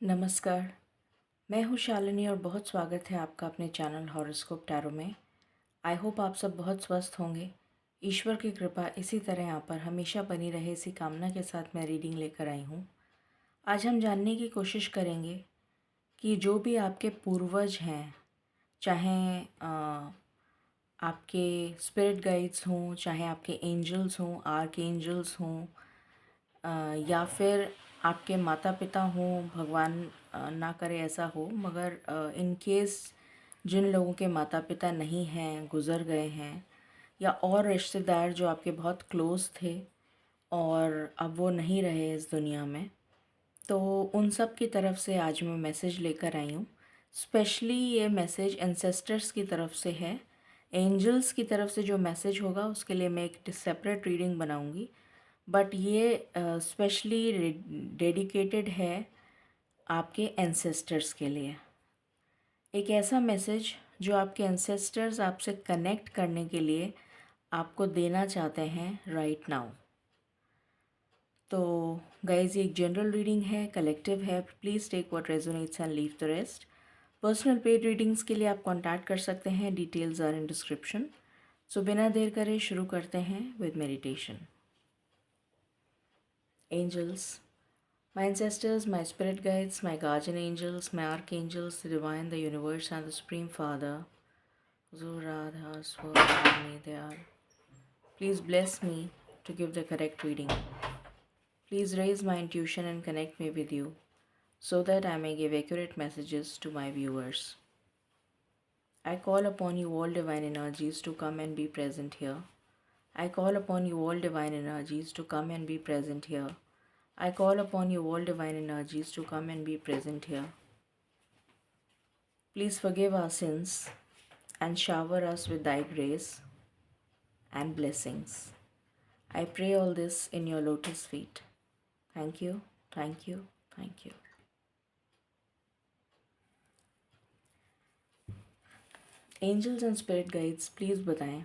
नमस्कार। मैं हूँ शालिनी और बहुत स्वागत है आपका अपने चैनल हॉरोस्कोप टैरो में। आई होप आप सब बहुत स्वस्थ होंगे। ईश्वर की कृपा इसी तरह यहाँ पर हमेशा बनी रहे, इसी कामना के साथ मैं रीडिंग लेकर आई हूँ। आज हम जानने की कोशिश करेंगे कि जो भी आपके पूर्वज हैं, चाहे आपके स्पिरिट गाइड्स हों, चाहे आपके एंजल्स हों, आर्क एंजल्स हों, या फिर आपके माता पिता हों, भगवान ना करे ऐसा हो, मगर इन केस जिन लोगों के माता पिता नहीं हैं, गुज़र गए हैं, या और रिश्तेदार जो आपके बहुत क्लोज़ थे और अब वो नहीं रहे इस दुनिया में, तो उन सब की तरफ से आज मैं मैसेज लेकर आई हूँ। स्पेशली ये मैसेज एंसेस्टर्स की तरफ से है। एंजल्स की तरफ से जो मैसेज होगा उसके लिए मैं एक सेपरेट रीडिंग बनाऊँगी, बट ये स्पेशली डेडिकेटेड है आपके एंसेस्टर्स के लिए। एक ऐसा मैसेज जो आपके एंसेस्टर्स आपसे कनेक्ट करने के लिए आपको देना चाहते हैं राइट नाउ। तो गाइज, ये एक जनरल रीडिंग है, कलेक्टिव है। Please take what resonates and leave the rest. Personal paid readings के लिए आप कॉन्टैक्ट कर सकते हैं, details are in description. So बिना देर करे शुरू करते हैं with meditation. Angels, my ancestors, my spirit guides, my guardian angels, my archangels, the divine, the universe, and the Supreme Father, Zuradha, Swami, they are. Please bless me to give the correct reading. Please raise my intuition and connect me with you so that I may give accurate messages to my viewers. I call upon you all divine energies to come and be present here. I call upon you all divine energies to come and be present here. I call upon you all divine energies to come and be present here. Please forgive our sins and shower us with thy grace and blessings. I pray all this in your lotus feet. Thank you, thank you, thank you. Angels and spirit guides, please बताएं,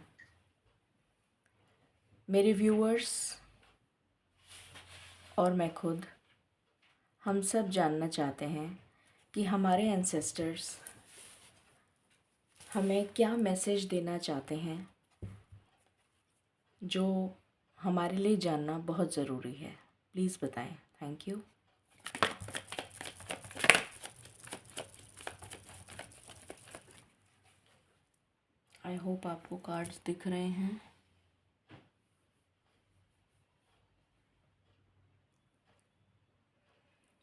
मेरे viewers और मैं खुद, हम सब जानना चाहते हैं कि हमारे एंसेस्टर्स हमें क्या मैसेज देना चाहते हैं, जो हमारे लिए जानना बहुत ज़रूरी है। प्लीज़ बताएं। Thank you. आई होप आपको कार्ड्स दिख रहे हैं।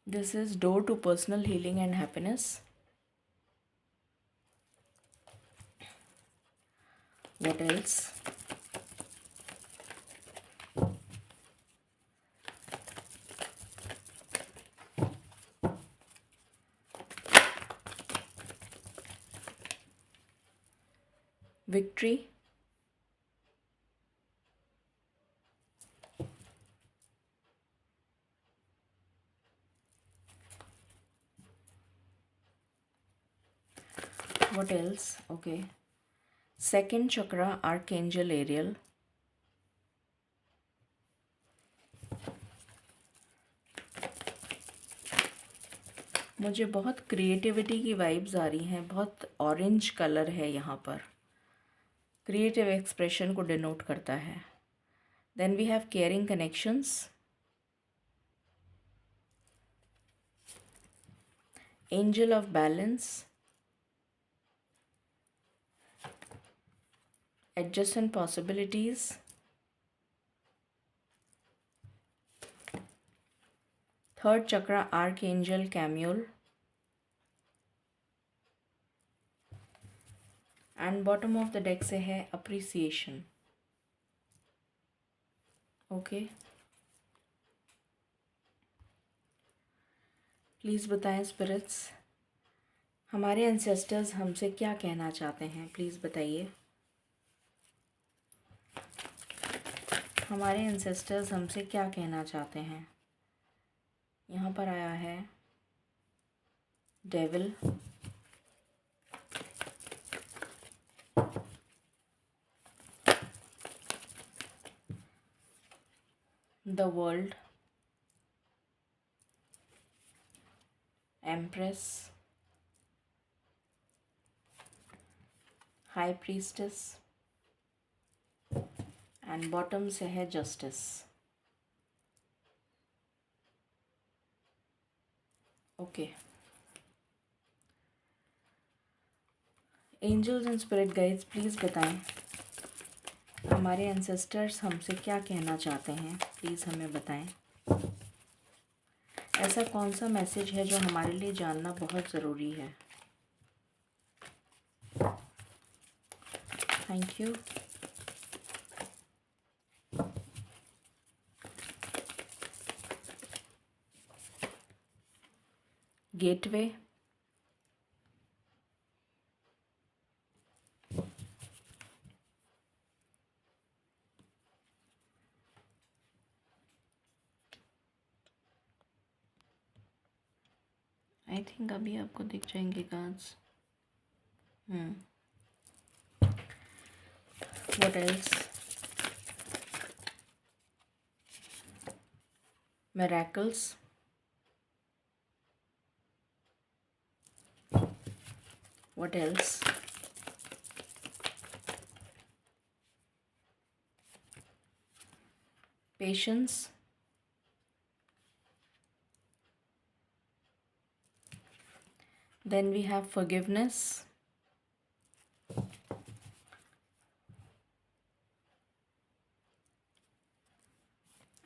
This is door to personal healing and happiness. What else? Victory. What else? Okay. Second chakra, Archangel Ariel. मुझे बहुत क्रिएटिविटी की वाइब्स आ रही हैं, बहुत ऑरेंज कलर है यहाँ पर, क्रिएटिव एक्सप्रेशन को डिनोट करता है। Then we have caring connections, angel of balance, adjacent possibilities, third chakra, Archangel Chamuel, and bottom of the deck से है अप्रिसिएशन। ओके, प्लीज़ बताएं स्पिरिट्स, हमारे एंसेस्टर्स हमसे क्या कहना चाहते हैं। प्लीज़ बताइए, हमारे एंसेस्टर्स हमसे क्या कहना चाहते हैं। यहाँ पर आया है devil, the world empress, high priestess and bottom से है justice. Okay, angels and spirit guides please बताएं हमारे एंसेस्टर्स हमसे क्या कहना चाहते हैं, प्लीज़ हमें बताएं। ऐसा कौन सा मैसेज है जो हमारे लिए जानना बहुत ज़रूरी है। Thank you. Gateway, I think अभी आपको दिख जाएंगे cards. What else? Miracles, what else? Patience, then we have forgiveness,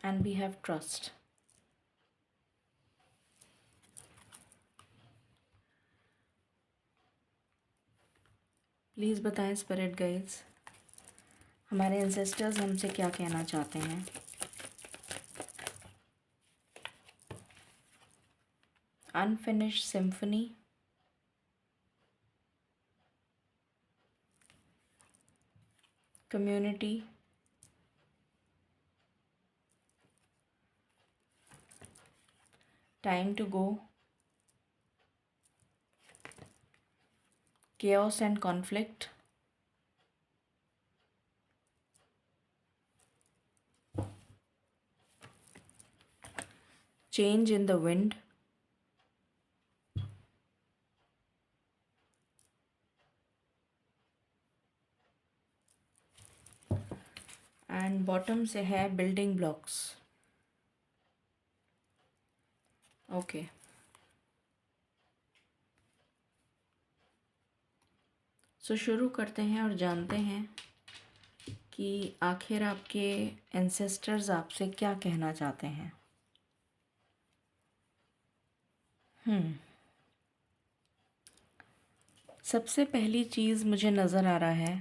and we have trust. Please बताएं स्पिरिट गाइड्स हमारे एंसेस्टर्स हमसे क्या कहना चाहते हैं। Unfinished symphony, community, time to go, chaos and conflict, change in the wind, and bottom से है building blocks. Okay, सो शुरू करते हैं और जानते हैं कि आखिर आपके एंसेस्टर्स आपसे क्या कहना चाहते हैं। सबसे पहली चीज़ मुझे नज़र आ रहा है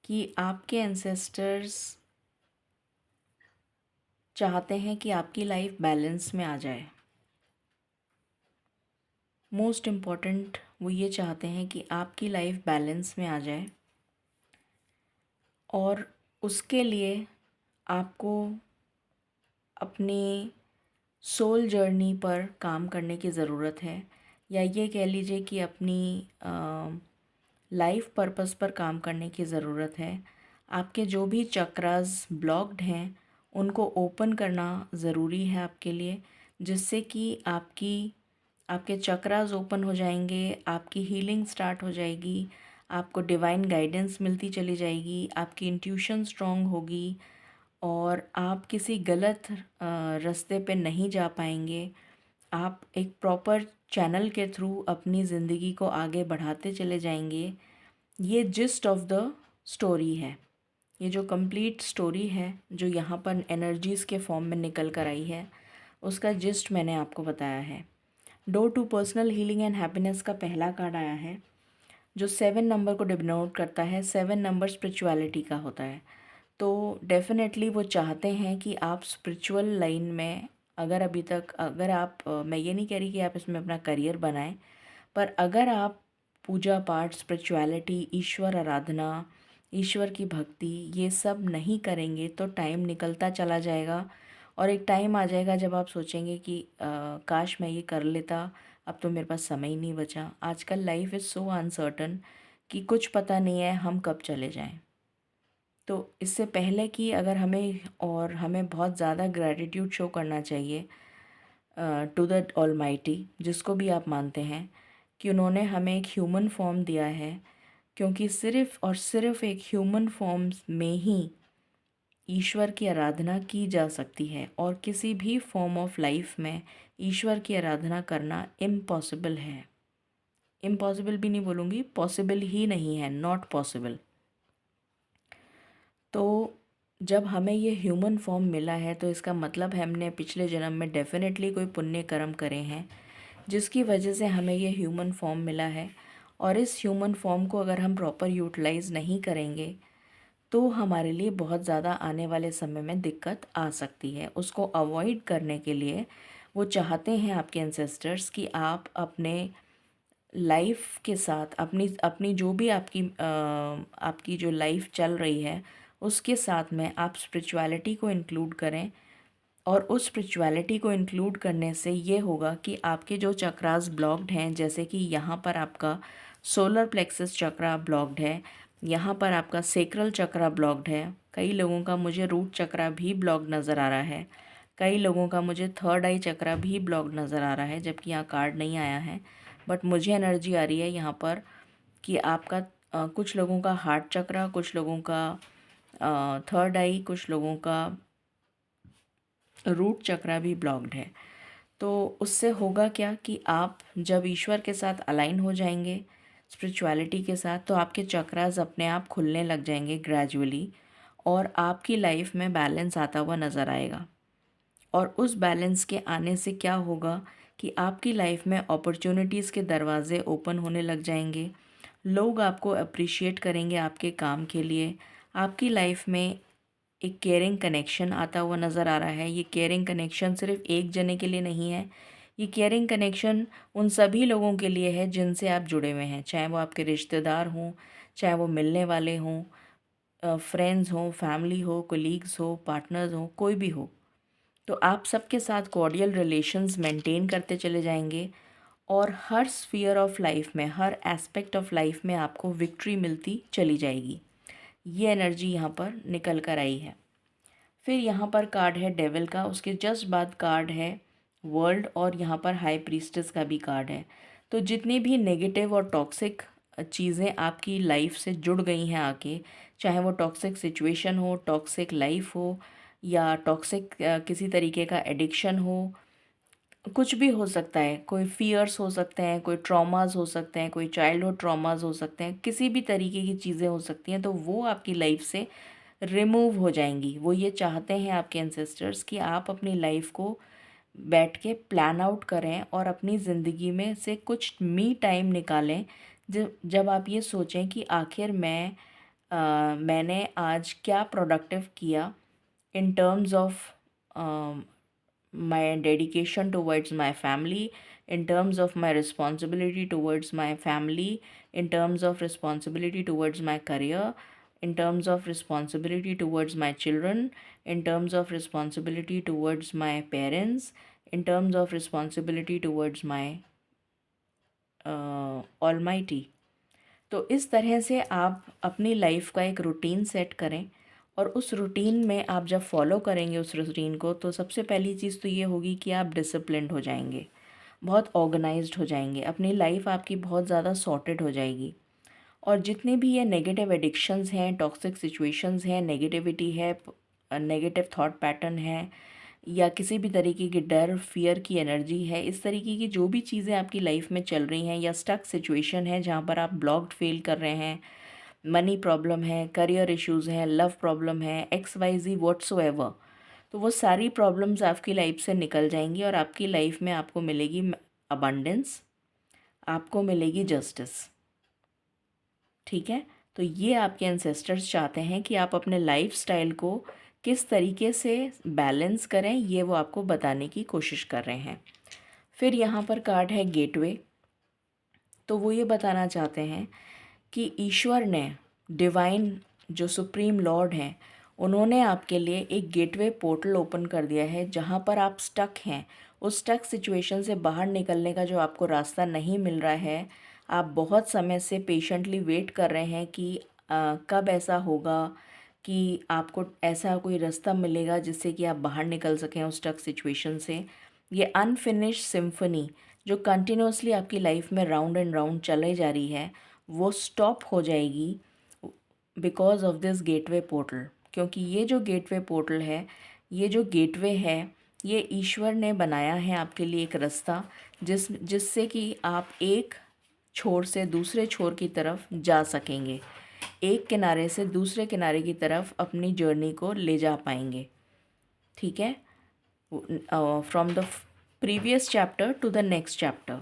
कि आपके एंसेस्टर्स चाहते हैं कि आपकी लाइफ बैलेंस में आ जाए। मोस्ट इम्पॉर्टेंट वो ये चाहते हैं कि आपकी लाइफ बैलेंस में आ जाए और उसके लिए आपको अपनी सोल जर्नी पर काम करने की ज़रूरत है, या ये कह लीजिए कि अपनी लाइफ पर्पस पर काम करने की ज़रूरत है। आपके जो भी चक्रास ब्लॉक्ड हैं उनको ओपन करना ज़रूरी है आपके लिए, जिससे कि आपके चक्रास ओपन हो जाएंगे, आपकी हीलिंग स्टार्ट हो जाएगी, आपको डिवाइन गाइडेंस मिलती चली जाएगी, आपकी इंट्यूशन स्ट्रॉन्ग होगी और आप किसी गलत रास्ते पे नहीं जा पाएंगे। आप एक प्रॉपर चैनल के थ्रू अपनी ज़िंदगी को आगे बढ़ाते चले जाएंगे। ये जिस्ट ऑफ द स्टोरी है, ये जो कंप्लीट स्टोरी है जो यहाँ पर एनर्जीज़ के फॉर्म में निकल कर आई है, उसका जिस्ट मैंने आपको बताया है। Door to personal healing and happiness का पहला कार्ड आया है जो 7 नंबर को डिनोट करता है। 7 नंबर स्पिरिचुअलिटी का होता है, तो डेफिनेटली वो चाहते हैं कि आप स्पिरिचुअल लाइन में अगर आप मैं ये नहीं कह रही कि आप इसमें अपना करियर बनाएं, पर अगर आप पूजा पाठ, स्पिरिचुअलिटी, ईश्वर आराधना, ईश्वर की भक्ति ये सब नहीं करेंगे तो टाइम निकलता चला जाएगा और एक टाइम आ जाएगा जब आप सोचेंगे कि काश मैं ये कर लेता, अब तो मेरे पास समय ही नहीं बचा। आजकल लाइफ इज़ सो अनसर्टन कि कुछ पता नहीं है हम कब चले जाएं। तो इससे पहले कि अगर हमें बहुत ज़्यादा ग्रैटिट्यूड शो करना चाहिए, टू द ऑलमाइटी, जिसको भी आप मानते हैं, कि उन्होंने हमें एक ह्यूमन फॉर्म दिया है, क्योंकि सिर्फ़ और सिर्फ़ एक ह्यूमन फॉर्म्स में ही ईश्वर की आराधना की जा सकती है, और किसी भी फॉर्म ऑफ लाइफ में ईश्वर की आराधना करना इम्पॉसिबल है। इम्पॉसिबल भी नहीं बोलूँगी, पॉसिबल ही नहीं है, नॉट पॉसिबल। तो जब हमें ये ह्यूमन फॉर्म मिला है तो इसका मतलब है हमने पिछले जन्म में डेफिनेटली कोई पुण्य कर्म करे हैं, जिसकी वजह से हमें ये ह्यूमन फॉर्म मिला है। और इस ह्यूमन फॉर्म को अगर हम प्रॉपर यूटिलाइज़ नहीं करेंगे तो हमारे लिए बहुत ज़्यादा आने वाले समय में दिक्कत आ सकती है। उसको अवॉइड करने के लिए वो चाहते हैं आपके एंसेस्टर्स कि आप अपने लाइफ के साथ अपनी अपनी जो भी आपकी जो लाइफ चल रही है उसके साथ में आप स्पिरिचुअलिटी को इंक्लूड करें। और उस स्पिरिचुअलिटी को इंक्लूड करने से ये होगा कि आपके जो चक्रास ब्लॉक्ड हैं, जैसे कि यहाँ पर आपका सोलर प्लेक्सस चक्रा ब्लॉक्ड है, यहाँ पर आपका सेक्रल चक्रा ब्लॉक्ड है, कई लोगों का मुझे रूट चक्रा भी ब्लॉक्ड नज़र आ रहा है, कई लोगों का मुझे थर्ड आई चक्रा भी ब्लॉक्ड नज़र आ रहा है, जबकि यहाँ कार्ड नहीं आया है। बट मुझे एनर्जी आ रही है यहाँ पर कि आपका कुछ लोगों का हार्ट चक्रा, कुछ लोगों का थर्ड आई, कुछ लोगों का रूट चक्रा भी ब्लॉक्ड है। तो उससे होगा क्या कि आप जब ईश्वर के साथ अलाइन हो जाएंगे, स्पिरिचुअलिटी के साथ, तो आपके चक्रास अपने आप खुलने लग जाएंगे ग्रेजुअली, और आपकी लाइफ में बैलेंस आता हुआ नज़र आएगा। और उस बैलेंस के आने से क्या होगा कि आपकी लाइफ में अपॉर्चुनिटीज़ के दरवाज़े ओपन होने लग जाएंगे, लोग आपको अप्रिशिएट करेंगे आपके काम के लिए, आपकी लाइफ में एक केयरिंग कनेक्शन आता हुआ नज़र आ रहा है। ये केयरिंग कनेक्शन सिर्फ एक जने के लिए नहीं है, ये केयरिंग कनेक्शन उन सभी लोगों के लिए है जिनसे आप जुड़े हुए हैं, चाहे वो आपके रिश्तेदार हों, चाहे वो मिलने वाले हों, फ्रेंड्स हों, फैमिली हो, कोलीग्स हो, पार्टनर्स हो, कोई भी हो। तो आप सबके साथ कॉर्डियल रिलेशंस मेंटेन करते चले जाएंगे, और हर स्फीयर ऑफ लाइफ में, हर एस्पेक्ट ऑफ लाइफ में आपको विक्ट्री मिलती चली जाएगी। ये एनर्जी यहाँ पर निकल कर आई है। फिर यहाँ पर कार्ड है डेविल का, उसके जस्ट बाद कार्ड है वर्ल्ड, और यहाँ पर हाई प्रीस्टेस का भी कार्ड है। तो जितनी भी नेगेटिव और टॉक्सिक चीज़ें आपकी लाइफ से जुड़ गई हैं आके, चाहे वो टॉक्सिक सिचुएशन हो, टॉक्सिक लाइफ हो, या टॉक्सिक किसी तरीके का एडिक्शन हो, कुछ भी हो सकता है, कोई फियर्स हो सकते हैं, कोई ट्रॉमास हो सकते हैं, कोई चाइल्डहुड ट्रॉमास हो सकते हैं, किसी भी तरीके की चीज़ें हो सकती हैं, तो वो आपकी लाइफ से रिमूव हो जाएंगी। वो ये चाहते हैं आपके एंसेस्टर्स कि आप अपनी लाइफ को बैठ के प्लान आउट करें और अपनी ज़िंदगी में से कुछ मी टाइम निकालें, जब आप ये सोचें कि आखिर मैंने आज क्या प्रोडक्टिव किया in terms of my dedication towards my family, in terms of my responsibility towards my family, in terms of responsibility towards my career, in terms of responsibility towards my children, in terms of responsibility towards my parents, in terms of responsibility towards my almighty। तो इस तरह से आप अपनी life का एक routine set करें, और उस रूटीन में आप जब फॉलो करेंगे उस रूटीन को, तो सबसे पहली चीज़ तो ये होगी कि आप डिसिप्लिन्ड हो जाएंगे, बहुत ऑर्गेनाइज्ड हो जाएंगे, अपनी लाइफ आपकी बहुत ज़्यादा सॉर्टेड हो जाएगी। और जितने भी ये नेगेटिव एडिक्शंस हैं, टॉक्सिक सिचुएशंस हैं, नेगेटिविटी है, नेगेटिव थॉट पैटर्न है, या किसी भी तरीके की डर फियर की एनर्जी है, इस तरीके की जो भी चीज़ें आपकी लाइफ में चल रही हैं, या स्टक सिचुएशन है जहाँ पर आप ब्लॉक्ड फील कर रहे हैं, मनी प्रॉब्लम है, करियर इश्यूज़ हैं, लव प्रॉब्लम है, XYZ व्हाट्सोएवर, तो वो सारी प्रॉब्लम्स आपकी लाइफ से निकल जाएंगी, और आपकी लाइफ में आपको मिलेगी अबंडेंस, आपको मिलेगी जस्टिस। ठीक है, तो ये आपके एंसेस्टर्स चाहते हैं कि आप अपने लाइफ स्टाइल को किस तरीके से बैलेंस करें, ये वो आपको बताने की कोशिश कर रहे हैं। फिर यहाँ पर कार्ड है गेटवे। तो वो ये बताना चाहते हैं कि ईश्वर ने, डिवाइन जो सुप्रीम लॉर्ड हैं, उन्होंने आपके लिए एक गेटवे पोर्टल ओपन कर दिया है, जहाँ पर आप स्टक हैं, उस स्टक सिचुएशन से बाहर निकलने का जो आपको रास्ता नहीं मिल रहा है, आप बहुत समय से पेशेंटली वेट कर रहे हैं कि कब ऐसा होगा कि आपको ऐसा कोई रास्ता मिलेगा जिससे कि आप बाहर निकल सकें उस स्टक सिचुएशन से, ये अनफिनिश्ड सिम्फनी जो कंटिन्यूसली आपकी लाइफ में राउंड एंड राउंड चले जा रही है, वो स्टॉप हो जाएगी because of this gateway portal. क्योंकि ये जो गेटवे पोर्टल है, ये जो गेटवे है, ये ईश्वर ने बनाया है आपके लिए एक रास्ता, जिससे कि आप एक छोर से दूसरे छोर की तरफ जा सकेंगे, एक किनारे से दूसरे किनारे की तरफ अपनी जर्नी को ले जा पाएंगे। ठीक है, from the previous chapter two the next chapter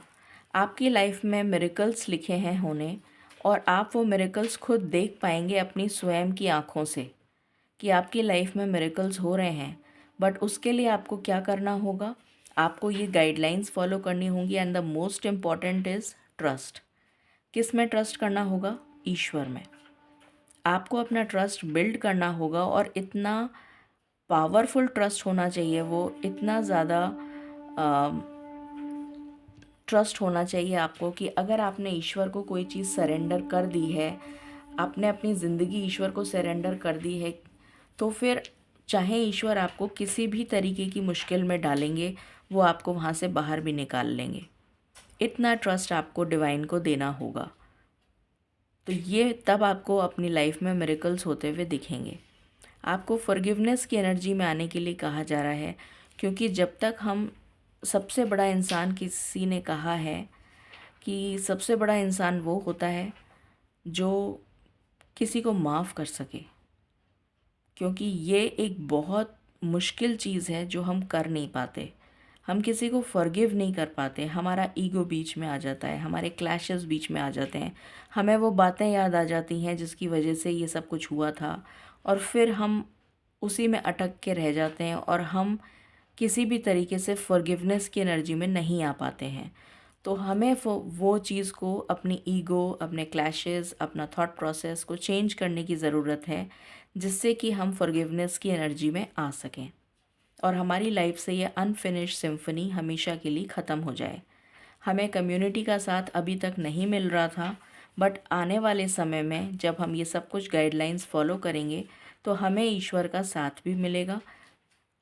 आपकी लाइफ में मिरेकल्स लिखे हैं होने, और आप वो मिरेकल्स खुद देख पाएंगे अपनी स्वयं की आँखों से कि आपकी लाइफ में मिरेकल्स हो रहे हैं। बट उसके लिए आपको क्या करना होगा, आपको ये गाइडलाइंस फॉलो करनी होंगी, and the most important is trust. किस में ट्रस्ट करना होगा? ईश्वर में। आपको अपना ट्रस्ट बिल्ड करना होगा, और इतना पावरफुल ट्रस्ट होना चाहिए, वो इतना ज़्यादा ट्रस्ट होना चाहिए आपको कि अगर आपने ईश्वर को कोई चीज़ सरेंडर कर दी है, आपने अपनी ज़िंदगी ईश्वर को सरेंडर कर दी है, तो फिर चाहे ईश्वर आपको किसी भी तरीके की मुश्किल में डालेंगे, वो आपको वहाँ से बाहर भी निकाल लेंगे। इतना ट्रस्ट आपको डिवाइन को देना होगा। तो ये तब आपको अपनी लाइफ में मिरेकल्स होते हुए दिखेंगे। आपको फॉरगिवनेस की एनर्जी में आने के लिए कहा जा रहा है, क्योंकि जब तक हम, सबसे बड़ा इंसान, किसी ने कहा है कि सबसे बड़ा इंसान वो होता है जो किसी को माफ़ कर सके, क्योंकि ये एक बहुत मुश्किल चीज़ है जो हम कर नहीं पाते। हम किसी को फॉरगिव नहीं कर पाते, हमारा ईगो बीच में आ जाता है, हमारे क्लैशेस बीच में आ जाते हैं, हमें वो बातें याद आ जाती हैं जिसकी वजह से ये सब कुछ हुआ था, और फिर हम उसी में अटक के रह जाते हैं, और हम किसी भी तरीके से फॉरगिवनेस की एनर्जी में नहीं आ पाते हैं। तो हमें वो चीज़ को, अपनी ईगो, अपने क्लैशेस, अपना थॉट प्रोसेस को चेंज करने की ज़रूरत है, जिससे कि हम फॉरगिवनेस की एनर्जी में आ सकें, और हमारी लाइफ से ये अनफिनिश्ड सिम्फनी हमेशा के लिए ख़त्म हो जाए। हमें कम्युनिटी का साथ अभी तक नहीं मिल रहा था, बट आने वाले समय में जब हम ये सब कुछ गाइडलाइंस फॉलो करेंगे, तो हमें ईश्वर का साथ भी मिलेगा,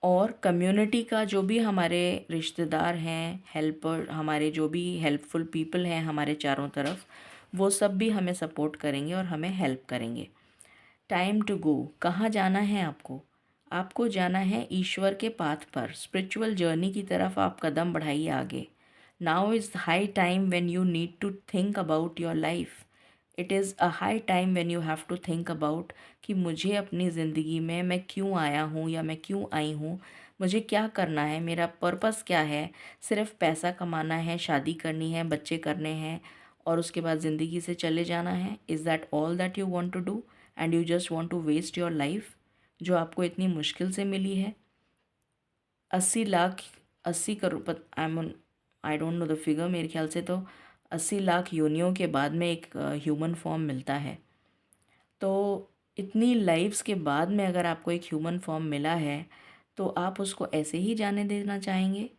और कम्युनिटी का जो भी हमारे रिश्तेदार हैं, हेल्पर, हमारे जो भी हेल्पफुल पीपल हैं हमारे चारों तरफ, वो सब भी हमें सपोर्ट करेंगे और हमें हेल्प करेंगे। Time to go. कहाँ जाना है आपको? आपको जाना है ईश्वर के पाथ पर, स्पिरिचुअल जर्नी की तरफ आप कदम बढ़ाइए आगे। Now is high time when you need to think about your life. It is a high time when you have to think about कि मुझे अपनी ज़िंदगी में मैं क्यों आया हूँ या मैं क्यों आई हूँ, मुझे क्या करना है, मेरा पर्पस क्या है। सिर्फ पैसा कमाना है, शादी करनी है, बच्चे करने हैं, और उसके बाद ज़िंदगी से चले जाना है? Is that all that you want to do, and you just want to waste your life जो आपको इतनी मुश्किल से मिली है? 80 lakh, 80 crore, I don't know the figure, मेरे ख्याल से तो 80 लाख योनियों के बाद में एक ह्यूमन फॉर्म मिलता है। तो इतनी लाइफ्स के बाद में अगर आपको एक ह्यूमन फॉर्म मिला है, तो आप उसको ऐसे ही जाने देना चाहेंगे,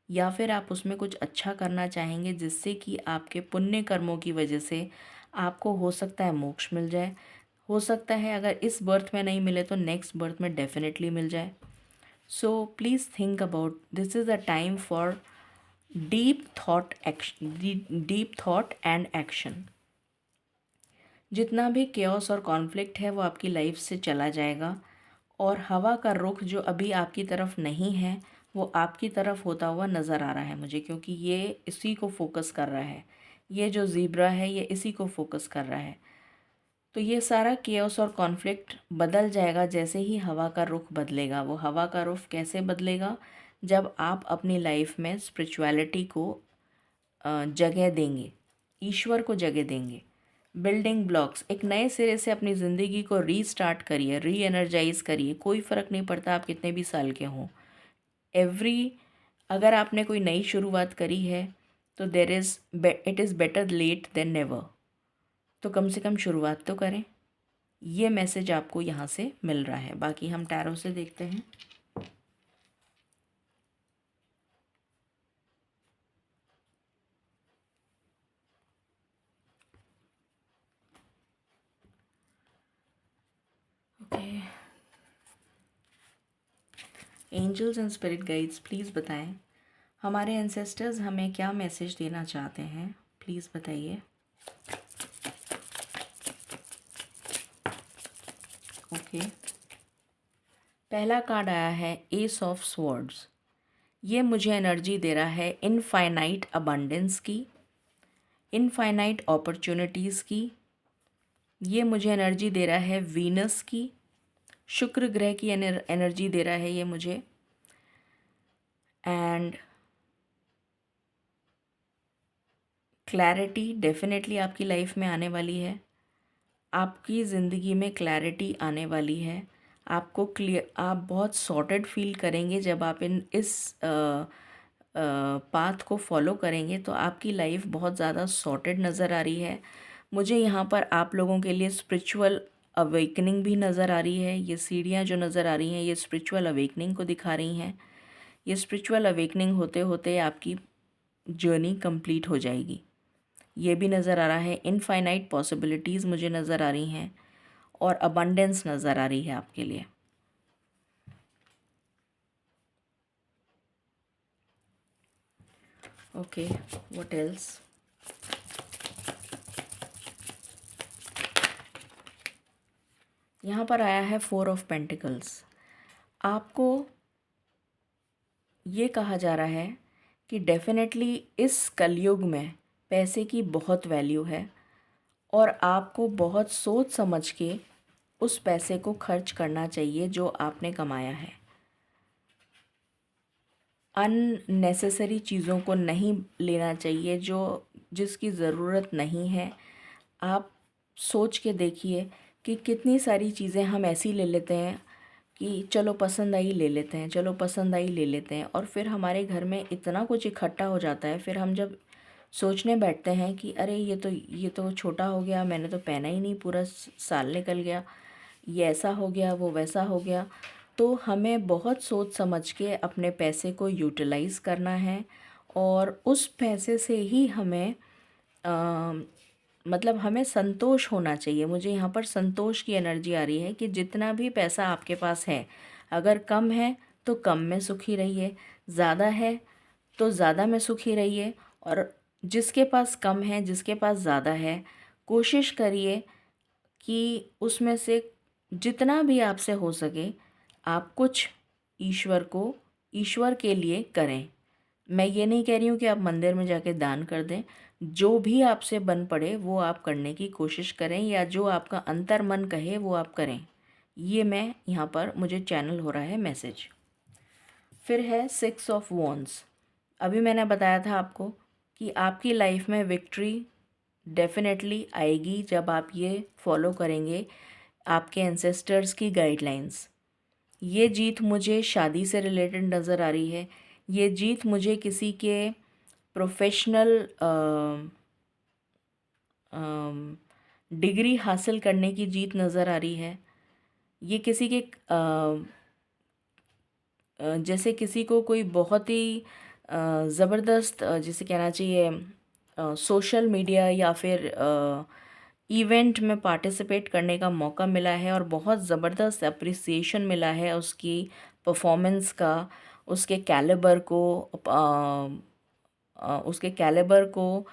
या फिर आप उसमें कुछ अच्छा करना चाहेंगे, जिससे कि आपके पुण्य कर्मों की वजह से आपको हो सकता है मोक्ष मिल जाए, हो सकता है अगर इस बर्थ में नहीं मिले तो नेक्स्ट बर्थ में डेफिनेटली मिल जाए। So please think about, this is a time for deep thought and action. जितना भी केओस और कॉन्फ्लिक्ट है वो आपकी लाइफ से चला जाएगा, और हवा का रुख जो अभी आपकी तरफ नहीं है, वो आपकी तरफ होता हुआ नज़र आ रहा है मुझे, क्योंकि ये इसी को फोकस कर रहा है। ये जो ज़ीब्रा है ये इसी को फोकस कर रहा है। तो ये सारा केओस और कॉन्फ्लिक्ट बदल जाएगा जैसे ही हवा का रुख बदलेगा। वो हवा का रुख कैसे बदलेगा? जब आप अपनी लाइफ में स्पिरिचुअलिटी को जगह देंगे, ईश्वर को जगह देंगे। बिल्डिंग ब्लॉक्स, एक नए सिरे से अपनी ज़िंदगी को रीस्टार्ट करिए, री एनर्जाइज करिए। कोई फ़र्क नहीं पड़ता आप कितने भी साल के हों। अगर आपने कोई नई शुरुआत करी है, तो it is better late than never. तो कम से कम शुरुआत तो करें। ये मैसेज आपको यहाँ से मिल रहा है। बाकी हम टैरो से देखते हैं। Okay, angels and spirit guides please बताएं हमारे एंसेस्टर्स हमें क्या मैसेज देना चाहते हैं, प्लीज़ बताइए। ओके, पहला कार्ड आया है एस ऑफ स्वॉर्ड्स। ये मुझे एनर्जी दे रहा है इनफाइनाइट अबंडेंस की, इनफाइनाइट अपॉर्चुनिटीज़ की। ये मुझे एनर्जी दे रहा है वीनस की, शुक्र ग्रह की एनर्जी दे रहा है ये मुझे। एंड क्लैरिटी डेफिनेटली आपकी लाइफ में आने वाली है। आपकी ज़िंदगी में क्लैरिटी आने वाली है। आपको क्लियर, आप बहुत सॉर्टेड फील करेंगे जब आप इस पाथ को फॉलो करेंगे, तो आपकी लाइफ बहुत ज़्यादा सॉर्टेड नज़र आ रही है। मुझे यहाँ पर आप लोगों के लिए स्पिरिचुअल अवेकनिंग भी नज़र आ रही है। ये सीढ़ियाँ जो नज़र आ रही हैं ये स्पिरिचुअल अवेकनिंग को दिखा रही हैं। ये स्पिरिचुअल अवेकनिंग होते होते आपकी जर्नी कंप्लीट हो जाएगी, ये भी नज़र आ रहा है। इनफाइनाइट पॉसिबिलिटीज़ मुझे नज़र आ रही हैं और अबंडेंस नज़र आ रही है आपके लिए। Okay, what else? यहाँ पर आया है 4 ऑफ पेंटिकल्स। आपको ये कहा जा रहा है कि डेफिनेटली इस कलयुग में पैसे की बहुत वैल्यू है और आपको बहुत सोच समझ के उस पैसे को खर्च करना चाहिए जो आपने कमाया है। अननेसेसरी चीज़ों को नहीं लेना चाहिए जो जिसकी ज़रूरत नहीं है। आप सोच के देखिए कि कितनी सारी चीज़ें हम ऐसी ले लेते हैं कि चलो पसंद आई ले लेते हैं, चलो पसंद आई ले लेते हैं, और फिर हमारे घर में इतना कुछ इकट्ठा हो जाता है। फिर हम जब सोचने बैठते हैं कि अरे ये तो छोटा हो गया, मैंने तो पहना ही नहीं, पूरा साल निकल गया, ये ऐसा हो गया, वो वैसा हो गया। तो हमें बहुत सोच समझ के अपने पैसे को यूटिलाइज़ करना है और उस पैसे से ही हमें मतलब हमें संतोष होना चाहिए। मुझे यहाँ पर संतोष की एनर्जी आ रही है कि जितना भी पैसा आपके पास है, अगर कम है तो कम में सुखी रहिए, ज़्यादा है तो ज़्यादा में सुखी रहिए। और जिसके पास कम है, जिसके पास ज़्यादा है, कोशिश करिए कि उसमें से जितना भी आपसे हो सके आप कुछ ईश्वर के लिए करें। मैं ये नहीं कह रही हूँ कि आप मंदिर में जाके दान कर दें, जो भी आपसे बन पड़े वो आप करने की कोशिश करें, या जो आपका अंतर मन कहे वो आप करें। ये मैं यहाँ पर मुझे चैनल हो रहा है मैसेज। फिर है 6 ऑफ वॉन्ड्स। अभी मैंने बताया था आपको कि आपकी लाइफ में विक्ट्री डेफिनेटली आएगी जब आप ये फॉलो करेंगे आपके एंसेस्टर्स की गाइडलाइंस। ये जीत मुझे शादी से रिलेटेड नज़र आ रही है। ये जीत मुझे किसी के प्रोफेशनल डिग्री हासिल करने की जीत नज़र आ रही है। ये किसी के जैसे किसी को कोई बहुत ही ज़बरदस्त जिसे कहना चाहिए सोशल मीडिया या फिर इवेंट में पार्टिसिपेट करने का मौका मिला है और बहुत ज़बरदस्त अप्रिसिएशन मिला है उसकी परफॉर्मेंस का, उसके कैलिबर को उसके कैलिबर को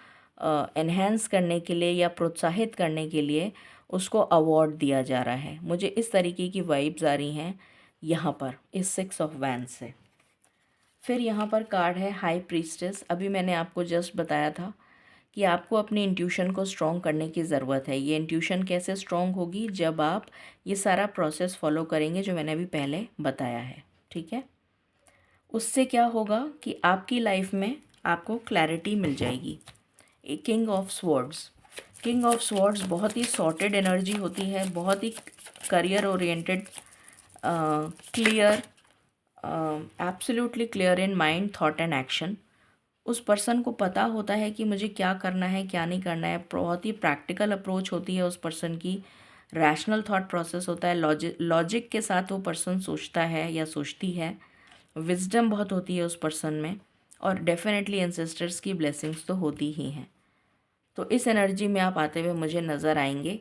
एनहेंस करने के लिए या प्रोत्साहित करने के लिए उसको अवार्ड दिया जा रहा है। मुझे इस तरीके की वाइब्स आ रही हैं यहाँ पर इस 6 ऑफ वैंड्स से। फिर यहाँ पर कार्ड है हाई प्रीस्टेस। अभी मैंने आपको जस्ट बताया था कि आपको अपनी इंट्यूशन को स्ट्रॉन्ग करने की ज़रूरत है। ये इंट्यूशन कैसे स्ट्रॉन्ग होगी? जब आप ये सारा प्रोसेस फॉलो करेंगे जो मैंने अभी पहले बताया है, ठीक है। उससे क्या होगा कि आपकी लाइफ में आपको क्लैरिटी मिल जाएगी। King of swords. King of swords बहुत ही सॉर्टेड एनर्जी होती है, बहुत ही career oriented, clear, absolutely clear in mind, thought and action. उस पर्सन को पता होता है कि मुझे क्या करना है, क्या नहीं करना है। बहुत ही प्रैक्टिकल अप्रोच होती है उस पर्सन की, रैशनल थॉट प्रोसेस होता है, लॉजिक के साथ वो पर्सन सोचता है या सोचती है। विजडम बहुत होती है उस पर्सन में, और डेफिनेटली एंसेस्टर्स की ब्लेसिंग्स तो होती ही हैं। तो इस एनर्जी में आप आते हुए मुझे नज़र आएंगे,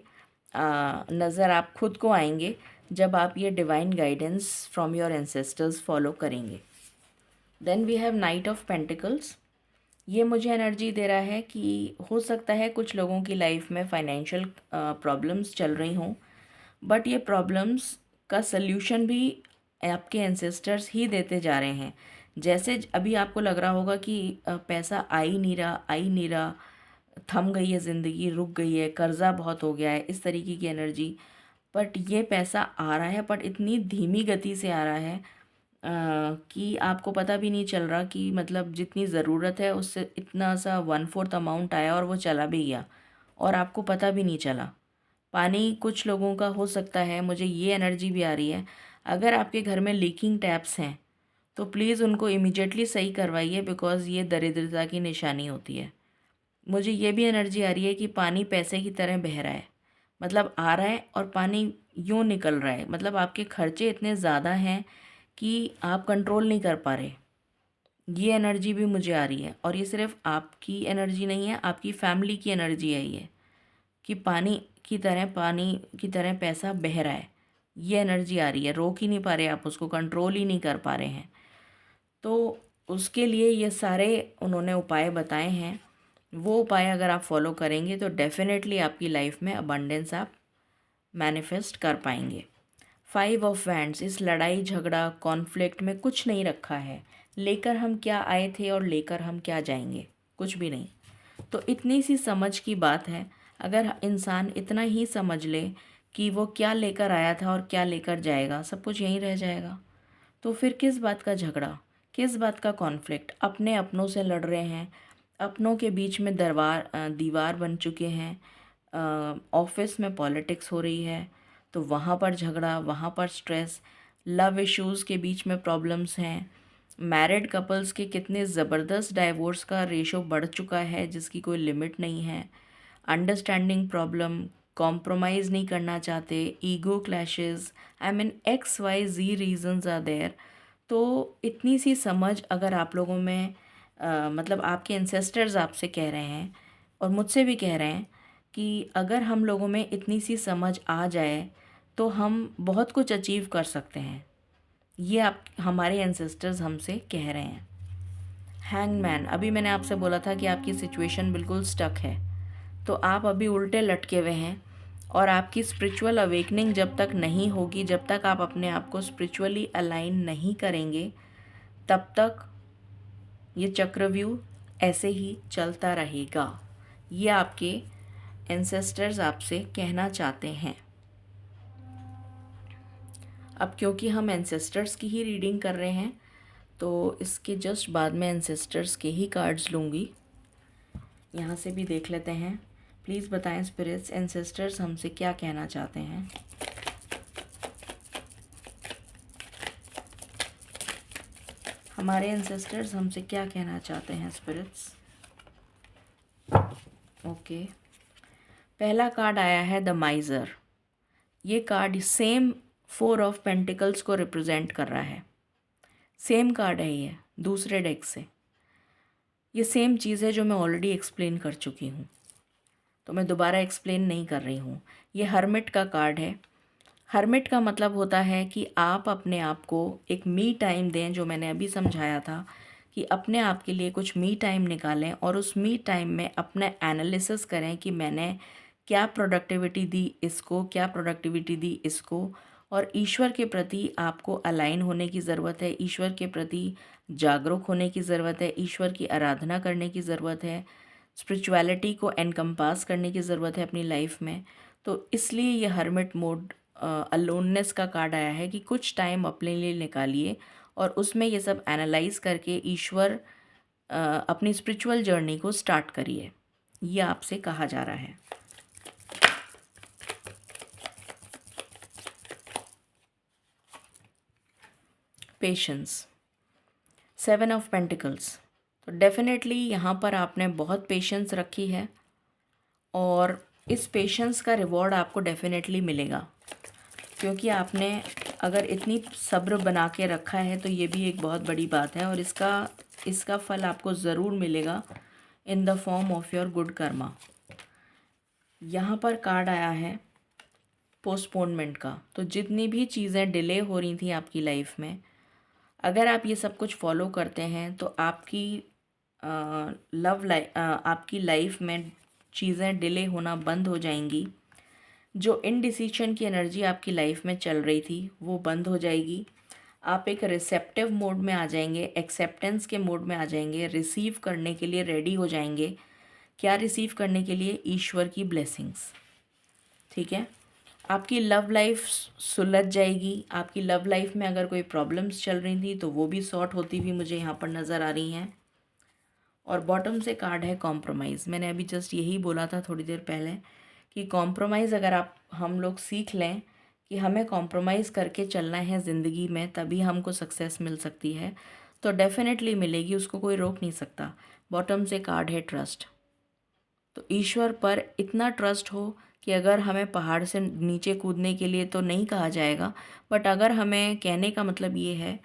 नज़र आप खुद को आएंगे जब आप ये divine guidance from your ancestors follow करेंगे। Then we have knight of pentacles. ये मुझे एनर्जी दे रहा है कि हो सकता है कुछ लोगों की लाइफ में फाइनेंशियल प्रॉब्लम्स चल रही हों, बट ये प्रॉब्लम्स का सल्यूशन भी आपके एंसेस्टर्स ही देते जा रहे हैं। जैसे अभी आपको लग रहा होगा कि पैसा आ ही नहीं रहा, थम गई है ज़िंदगी, रुक गई है, कर्ज़ा बहुत हो गया है, इस तरीके की एनर्जी। बट ये पैसा आ रहा है, बट इतनी धीमी गति से आ रहा है कि आपको पता भी नहीं चल रहा कि मतलब जितनी ज़रूरत है उससे इतना सा 1/4 अमाउंट आया और वो चला भी गया और आपको पता भी नहीं चला। पानी कुछ लोगों का हो सकता है, मुझे ये एनर्जी भी आ रही है, अगर आपके घर में लीकिंग टैप्स हैं तो प्लीज़ उनको इमीडिएटली सही करवाइए, बिकॉज़ ये दरिद्रता की निशानी होती है। मुझे ये भी एनर्जी आ रही है कि पानी पैसे की तरह बह रहा है, मतलब आ रहा है और पानी यूँ निकल रहा है, मतलब आपके खर्चे इतने ज़्यादा हैं कि आप कंट्रोल नहीं कर पा रहे। ये एनर्जी भी मुझे आ रही है और ये सिर्फ आपकी एनर्जी नहीं है, आपकी फैमिली की एनर्जी है ये, कि पानी की तरह पैसा बह रहा है। ये एनर्जी आ रही है, रोक ही नहीं पा रहे आप उसको, कंट्रोल ही नहीं कर पा रहे हैं। तो उसके लिए ये सारे उन्होंने उपाय बताए हैं। वो उपाय अगर आप फॉलो करेंगे तो डेफ़िनेटली आपकी लाइफ में अबंडेंस आप मैनिफेस्ट कर पाएंगे। 5 ऑफ वैंड्स, इस लड़ाई झगड़ा कॉन्फ्लिक्ट में कुछ नहीं रखा है। लेकर हम क्या आए थे और लेकर हम क्या जाएंगे, कुछ भी नहीं। तो इतनी सी समझ की बात है, अगर इंसान इतना ही समझ ले कि वो क्या लेकर आया था और क्या लेकर जाएगा, सब कुछ यहीं रह जाएगा। तो फिर किस बात का झगड़ा, किस बात का कॉन्फ्लिक्ट? अपने अपनों से लड़ रहे हैं, अपनों के बीच में दीवार बन चुके हैं। ऑफिस में पॉलिटिक्स हो रही है तो वहाँ पर झगड़ा, वहाँ पर स्ट्रेस, लव इश्यूज़ के बीच में प्रॉब्लम्स हैं। मैरिड कपल्स के कितने ज़बरदस्त डाइवोर्स का रेशो बढ़ चुका है जिसकी कोई लिमिट नहीं है। अंडरस्टैंडिंग प्रॉब्लम, कॉम्प्रोमाइज़ नहीं करना चाहते, ego clashes, I mean XYZ reasons are there. तो इतनी सी समझ अगर आप लोगों में मतलब आपके एंसेस्टर्स आपसे कह रहे हैं और मुझसे भी कह रहे हैं कि अगर हम लोगों में इतनी सी समझ आ जाए तो हम बहुत कुछ अचीव कर सकते हैं। ये आप हमारे एंसेस्टर्स हमसे कह रहे हैं। हैंगमैन, अभी मैंने आपसे बोला था कि आपकी सिचुएशन बिल्कुल स्टक है, तो आप अभी उल्टे लटके हुए हैं और आपकी स्पिरिचुअल अवेकनिंग जब तक नहीं होगी, जब तक आप अपने आप को स्पिरिचुअली अलाइन नहीं करेंगे, तब तक ये चक्रव्यूह ऐसे ही चलता रहेगा। ये आपके एंसेस्टर्स आपसे कहना चाहते हैं। अब क्योंकि हम एंसेस्टर्स की ही रीडिंग कर रहे हैं तो इसके जस्ट बाद में एंसेस्टर्स के ही कार्ड्स लूँगी। यहाँ से भी देख लेते हैं। प्लीज़ बताएं स्पिरिट्स, एंसेस्टर्स हमसे क्या कहना चाहते हैं। हमारे एंसेस्टर्स हमसे क्या कहना चाहते हैं स्पिरिट्स। ओके, पहला कार्ड आया है द माइज़र। ये कार्ड सेम 4 ऑफ पेंटिकल्स को रिप्रेजेंट कर रहा है। सेम कार्ड है ये दूसरे डेक से। ये सेम चीज़ है जो मैं ऑलरेडी एक्सप्लेन कर चुकी हूँ, तो मैं दोबारा एक्सप्लेन नहीं कर रही हूँ। ये हर्मिट का कार्ड है। हर्मिट का मतलब होता है कि आप अपने आप को एक मी टाइम दें, जो मैंने अभी समझाया था कि अपने आप के लिए कुछ मी टाइम निकालें और उस मी टाइम में अपना एनालिसिस करें कि मैंने क्या प्रोडक्टिविटी दी इसको, क्या प्रोडक्टिविटी दी इसको। और ईश्वर के प्रति आपको अलाइन होने की ज़रूरत है, ईश्वर के प्रति जागरूक होने की ज़रूरत है, ईश्वर की आराधना करने की ज़रूरत है, स्पिरिचुअलिटी को एनकम्पास करने की ज़रूरत है अपनी लाइफ में। तो इसलिए ये हर्मिट मोड अलोननेस का कार्ड आया है कि कुछ टाइम अपने लिए निकालिए और उसमें ये सब एनालाइज करके ईश्वर अपनी स्पिरिचुअल जर्नी को स्टार्ट करिए, ये आपसे कहा जा रहा है। Patience, 7 of pentacles. तो डेफिनेटली यहाँ पर आपने बहुत पेशेंस रखी है और इस पेशेंस का रिवॉर्ड आपको डेफिनेटली मिलेगा, क्योंकि आपने अगर इतनी सब्र बना के रखा है तो ये भी एक बहुत बड़ी बात है और इसका फल आपको ज़रूर मिलेगा in the form of your good Karma. यहाँ पर कार्ड आया है पोस्टपोनमेंट का। तो जितनी भी चीज़ें डिले हो रही थी आपकी लाइफ में, अगर आप ये सब कुछ फॉलो करते हैं तो आपकी लाइफ में चीज़ें डिले होना बंद हो जाएंगी। जो इनडिसीजन की एनर्जी आपकी लाइफ में चल रही थी वो बंद हो जाएगी। आप एक रिसेप्टिव मोड में आ जाएंगे, एक्सेप्टेंस के मोड में आ जाएंगे, रिसीव करने के लिए रेडी हो जाएंगे। क्या रिसीव करने के लिए? ईश्वर की ब्लेसिंग्स। ठीक है। आपकी लव लाइफ सुलझ जाएगी। आपकी लव लाइफ में अगर कोई प्रॉब्लम्स चल रही थी तो वो भी सॉर्ट होती हुई मुझे यहाँ पर नज़र आ रही हैं। और बॉटम से कार्ड है कॉम्प्रोमाइज़। मैंने अभी जस्ट यही बोला था थोड़ी देर पहले कि कॉम्प्रोमाइज़ अगर हम लोग सीख लें कि हमें कॉम्प्रोमाइज़ करके चलना है ज़िंदगी में, तभी हमको सक्सेस मिल सकती है, तो डेफिनेटली मिलेगी, उसको कोई रोक नहीं सकता। बॉटम से कार्ड है ट्रस्ट। तो ईश्वर पर इतना ट्रस्ट हो कि अगर हमें पहाड़ से नीचे कूदने के लिए तो नहीं कहा जाएगा, बट अगर हमें कहने का मतलब ये है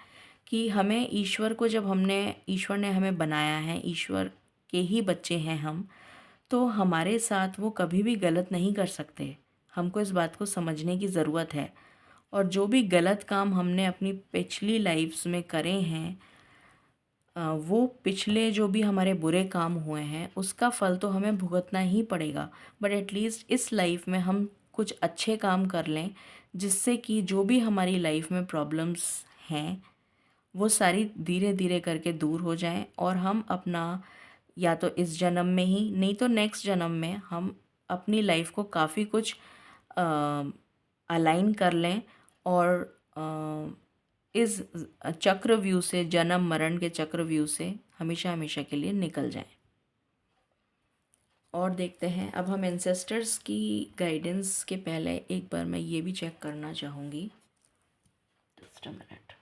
कि हमें ईश्वर को, जब ईश्वर ने हमें बनाया है, ईश्वर के ही बच्चे हैं हम, तो हमारे साथ वो कभी भी गलत नहीं कर सकते। हमको इस बात को समझने की ज़रूरत है। और जो भी गलत काम हमने अपनी पिछली लाइफ्स में करे हैं, वो पिछले जो भी हमारे बुरे काम हुए हैं उसका फल तो हमें भुगतना ही पड़ेगा, बट एटलीस्ट इस लाइफ में हम कुछ अच्छे काम कर लें जिससे कि जो भी हमारी लाइफ में प्रॉब्लम्स हैं वो सारी धीरे धीरे करके दूर हो जाएं, और हम अपना, या तो इस जन्म में ही नहीं तो नेक्स्ट जन्म में, हम अपनी लाइफ को काफ़ी कुछ अलाइन कर लें और इस चक्रव्यूह से, जन्म मरण के चक्रव्यूह से हमेशा हमेशा के लिए निकल जाएं। और देखते हैं, अब हम एंसेस्टर्स की गाइडेंस के पहले एक बार मैं ये भी चेक करना चाहूँगी। Just a minute.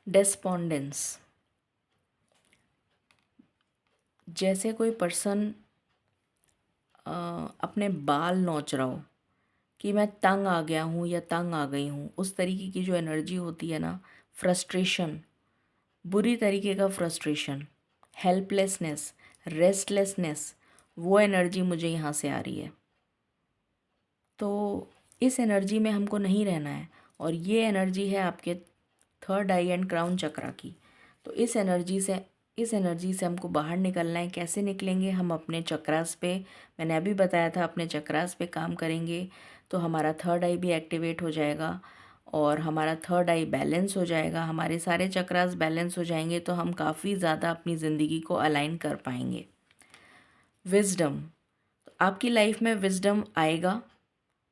डेस्पोंडेंस। जैसे कोई पर्सन अपने बाल नोच रहा हो कि मैं तंग आ गया हूँ या तंग आ गई हूँ, उस तरीके की जो एनर्जी होती है ना, फ्रस्ट्रेशन, बुरी तरीके का फ्रस्ट्रेशन, हेल्पलेसनेस, रेस्टलेसनेस, वो एनर्जी मुझे यहाँ से आ रही है। तो इस एनर्जी में हमको नहीं रहना है। और ये एनर्जी है आपके थर्ड आई एंड क्राउन चक्रा की। तो इस एनर्जी से हमको बाहर निकलना है। कैसे निकलेंगे? हम अपने चक्रास पे, मैंने अभी बताया था, अपने चक्रास पे काम करेंगे तो हमारा थर्ड आई भी एक्टिवेट हो जाएगा और हमारा थर्ड आई बैलेंस हो जाएगा। हमारे सारे चक्रास बैलेंस हो जाएंगे तो हम काफ़ी ज़्यादा अपनी ज़िंदगी को अलाइन कर पाएंगे। विजडम। तो आपकी लाइफ में विजडम आएगा,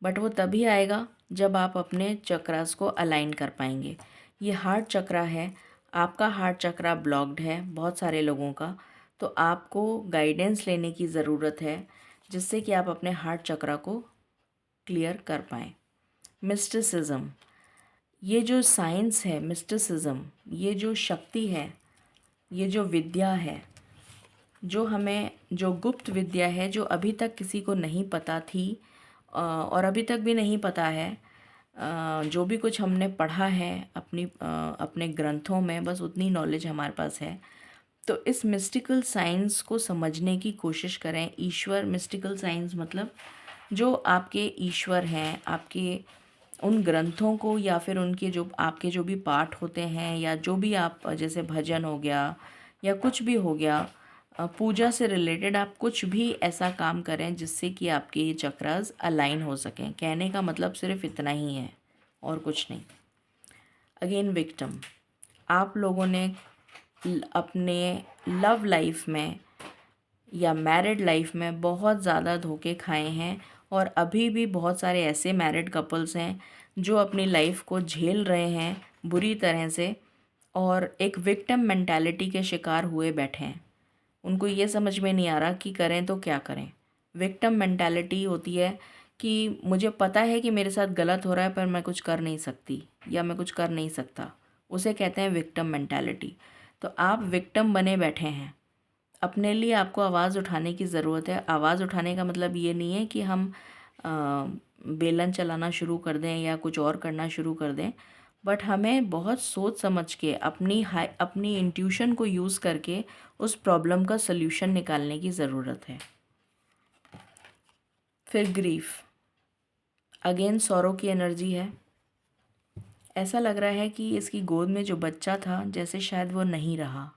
बट वो तभी आएगा जब आप अपने चक्रास को अलाइन कर पाएंगे। ये हार्ट चक्रा है, आपका हार्ट चक्रा ब्लॉक्ड है बहुत सारे लोगों का, तो आपको गाइडेंस लेने की ज़रूरत है जिससे कि आप अपने हार्ट चक्रा को क्लियर कर पाएँ। मिस्टिसिज्म। ये जो साइंस है, मिस्टिसिज्म, ये जो शक्ति है, ये जो विद्या है, जो गुप्त विद्या है, जो अभी तक किसी को नहीं पता थी और अभी तक भी नहीं पता है, जो भी कुछ हमने पढ़ा है अपने ग्रंथों में, बस उतनी नॉलेज हमारे पास है। तो इस मिस्टिकल साइंस को समझने की कोशिश करें। ईश्वर, मिस्टिकल साइंस मतलब जो आपके ईश्वर हैं, आपके उन ग्रंथों को, या फिर उनके जो आपके जो भी पाठ होते हैं, या जो भी आप, जैसे भजन हो गया या कुछ भी हो गया, पूजा से रिलेटेड आप कुछ भी ऐसा काम करें जिससे कि आपके ये चक्रास अलाइन हो सकें। कहने का मतलब सिर्फ इतना ही है और कुछ नहीं। Again victim. आप लोगों ने अपने लव लाइफ में या मैरिड लाइफ में बहुत ज़्यादा धोखे खाए हैं, और अभी भी बहुत सारे ऐसे मैरिड कपल्स हैं जो अपनी लाइफ को झेल रहे हैं बुरी तरह से और एक विक्टिम मेंटालिटी के शिकार हुए बैठे हैं। उनको ये समझ में नहीं आ रहा कि करें तो क्या करें। विक्टिम मेंटालिटी होती है कि मुझे पता है कि मेरे साथ गलत हो रहा है पर मैं कुछ कर नहीं सकती या मैं कुछ कर नहीं सकता, उसे कहते हैं विक्टिम मेंटालिटी। तो आप विक्टिम बने बैठे हैं। अपने लिए आपको आवाज़ उठाने की ज़रूरत है। आवाज़ उठाने का मतलब ये नहीं है कि हम बेलन चलाना शुरू कर दें या कुछ और करना शुरू कर दें, बट हमें बहुत सोच समझ के अपनी इंट्यूशन को यूज़ करके उस प्रॉब्लम का सल्यूशन निकालने की ज़रूरत है। फिर ग्रीफ, अगेन सॉरो की एनर्जी है। ऐसा लग रहा है कि इसकी गोद में जो बच्चा था जैसे शायद वो नहीं रहा,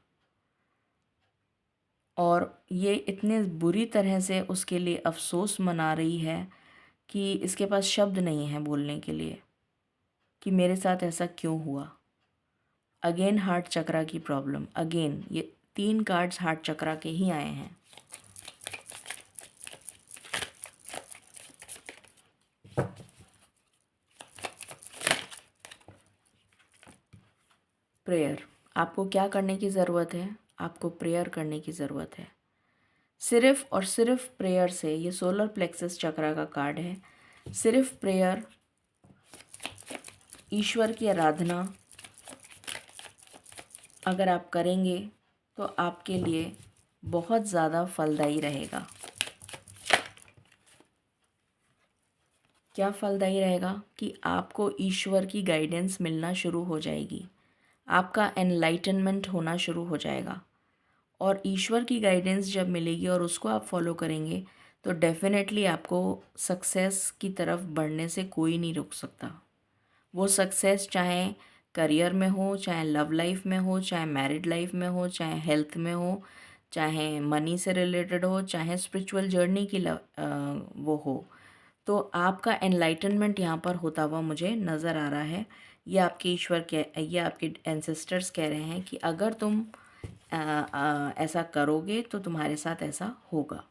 और ये इतने बुरी तरह से उसके लिए अफसोस मना रही है कि इसके पास शब्द नहीं है बोलने के लिए कि मेरे साथ ऐसा क्यों हुआ। अगेन हार्ट चक्रा की प्रॉब्लम, अगेन ये 3 कार्ड्स हार्ट चक्रा के ही आए हैं। प्रेयर, आपको क्या करने की ज़रूरत है? आपको प्रेयर करने की ज़रूरत है। सिर्फ़ और सिर्फ प्रेयर से, ये सोलर प्लेक्सस चक्रा का कार्ड है, सिर्फ प्रेयर, ईश्वर की आराधना अगर आप करेंगे तो आपके लिए बहुत ज़्यादा फलदायी रहेगा। क्या फलदायी रहेगा कि आपको ईश्वर की गाइडेंस मिलना शुरू हो जाएगी, आपका एनलाइटनमेंट होना शुरू हो जाएगा, और ईश्वर की गाइडेंस जब मिलेगी और उसको आप फॉलो करेंगे तो डेफिनेटली आपको सक्सेस की तरफ बढ़ने से कोई नहीं रोक सकता। वो सक्सेस चाहे करियर में हो, चाहे लव लाइफ में हो, चाहे मैरिड लाइफ में हो, चाहे हेल्थ में हो, चाहे मनी से रिलेटेड हो, चाहे स्पिरिचुअल जर्नी की वो हो। तो आपका एनलाइटनमेंट यहाँ पर होता हुआ मुझे नज़र आ रहा है। ये आपके एंसेस्टर्स कह रहे हैं कि अगर तुम ऐसा करोगे तो तुम्हारे साथ ऐसा होगा,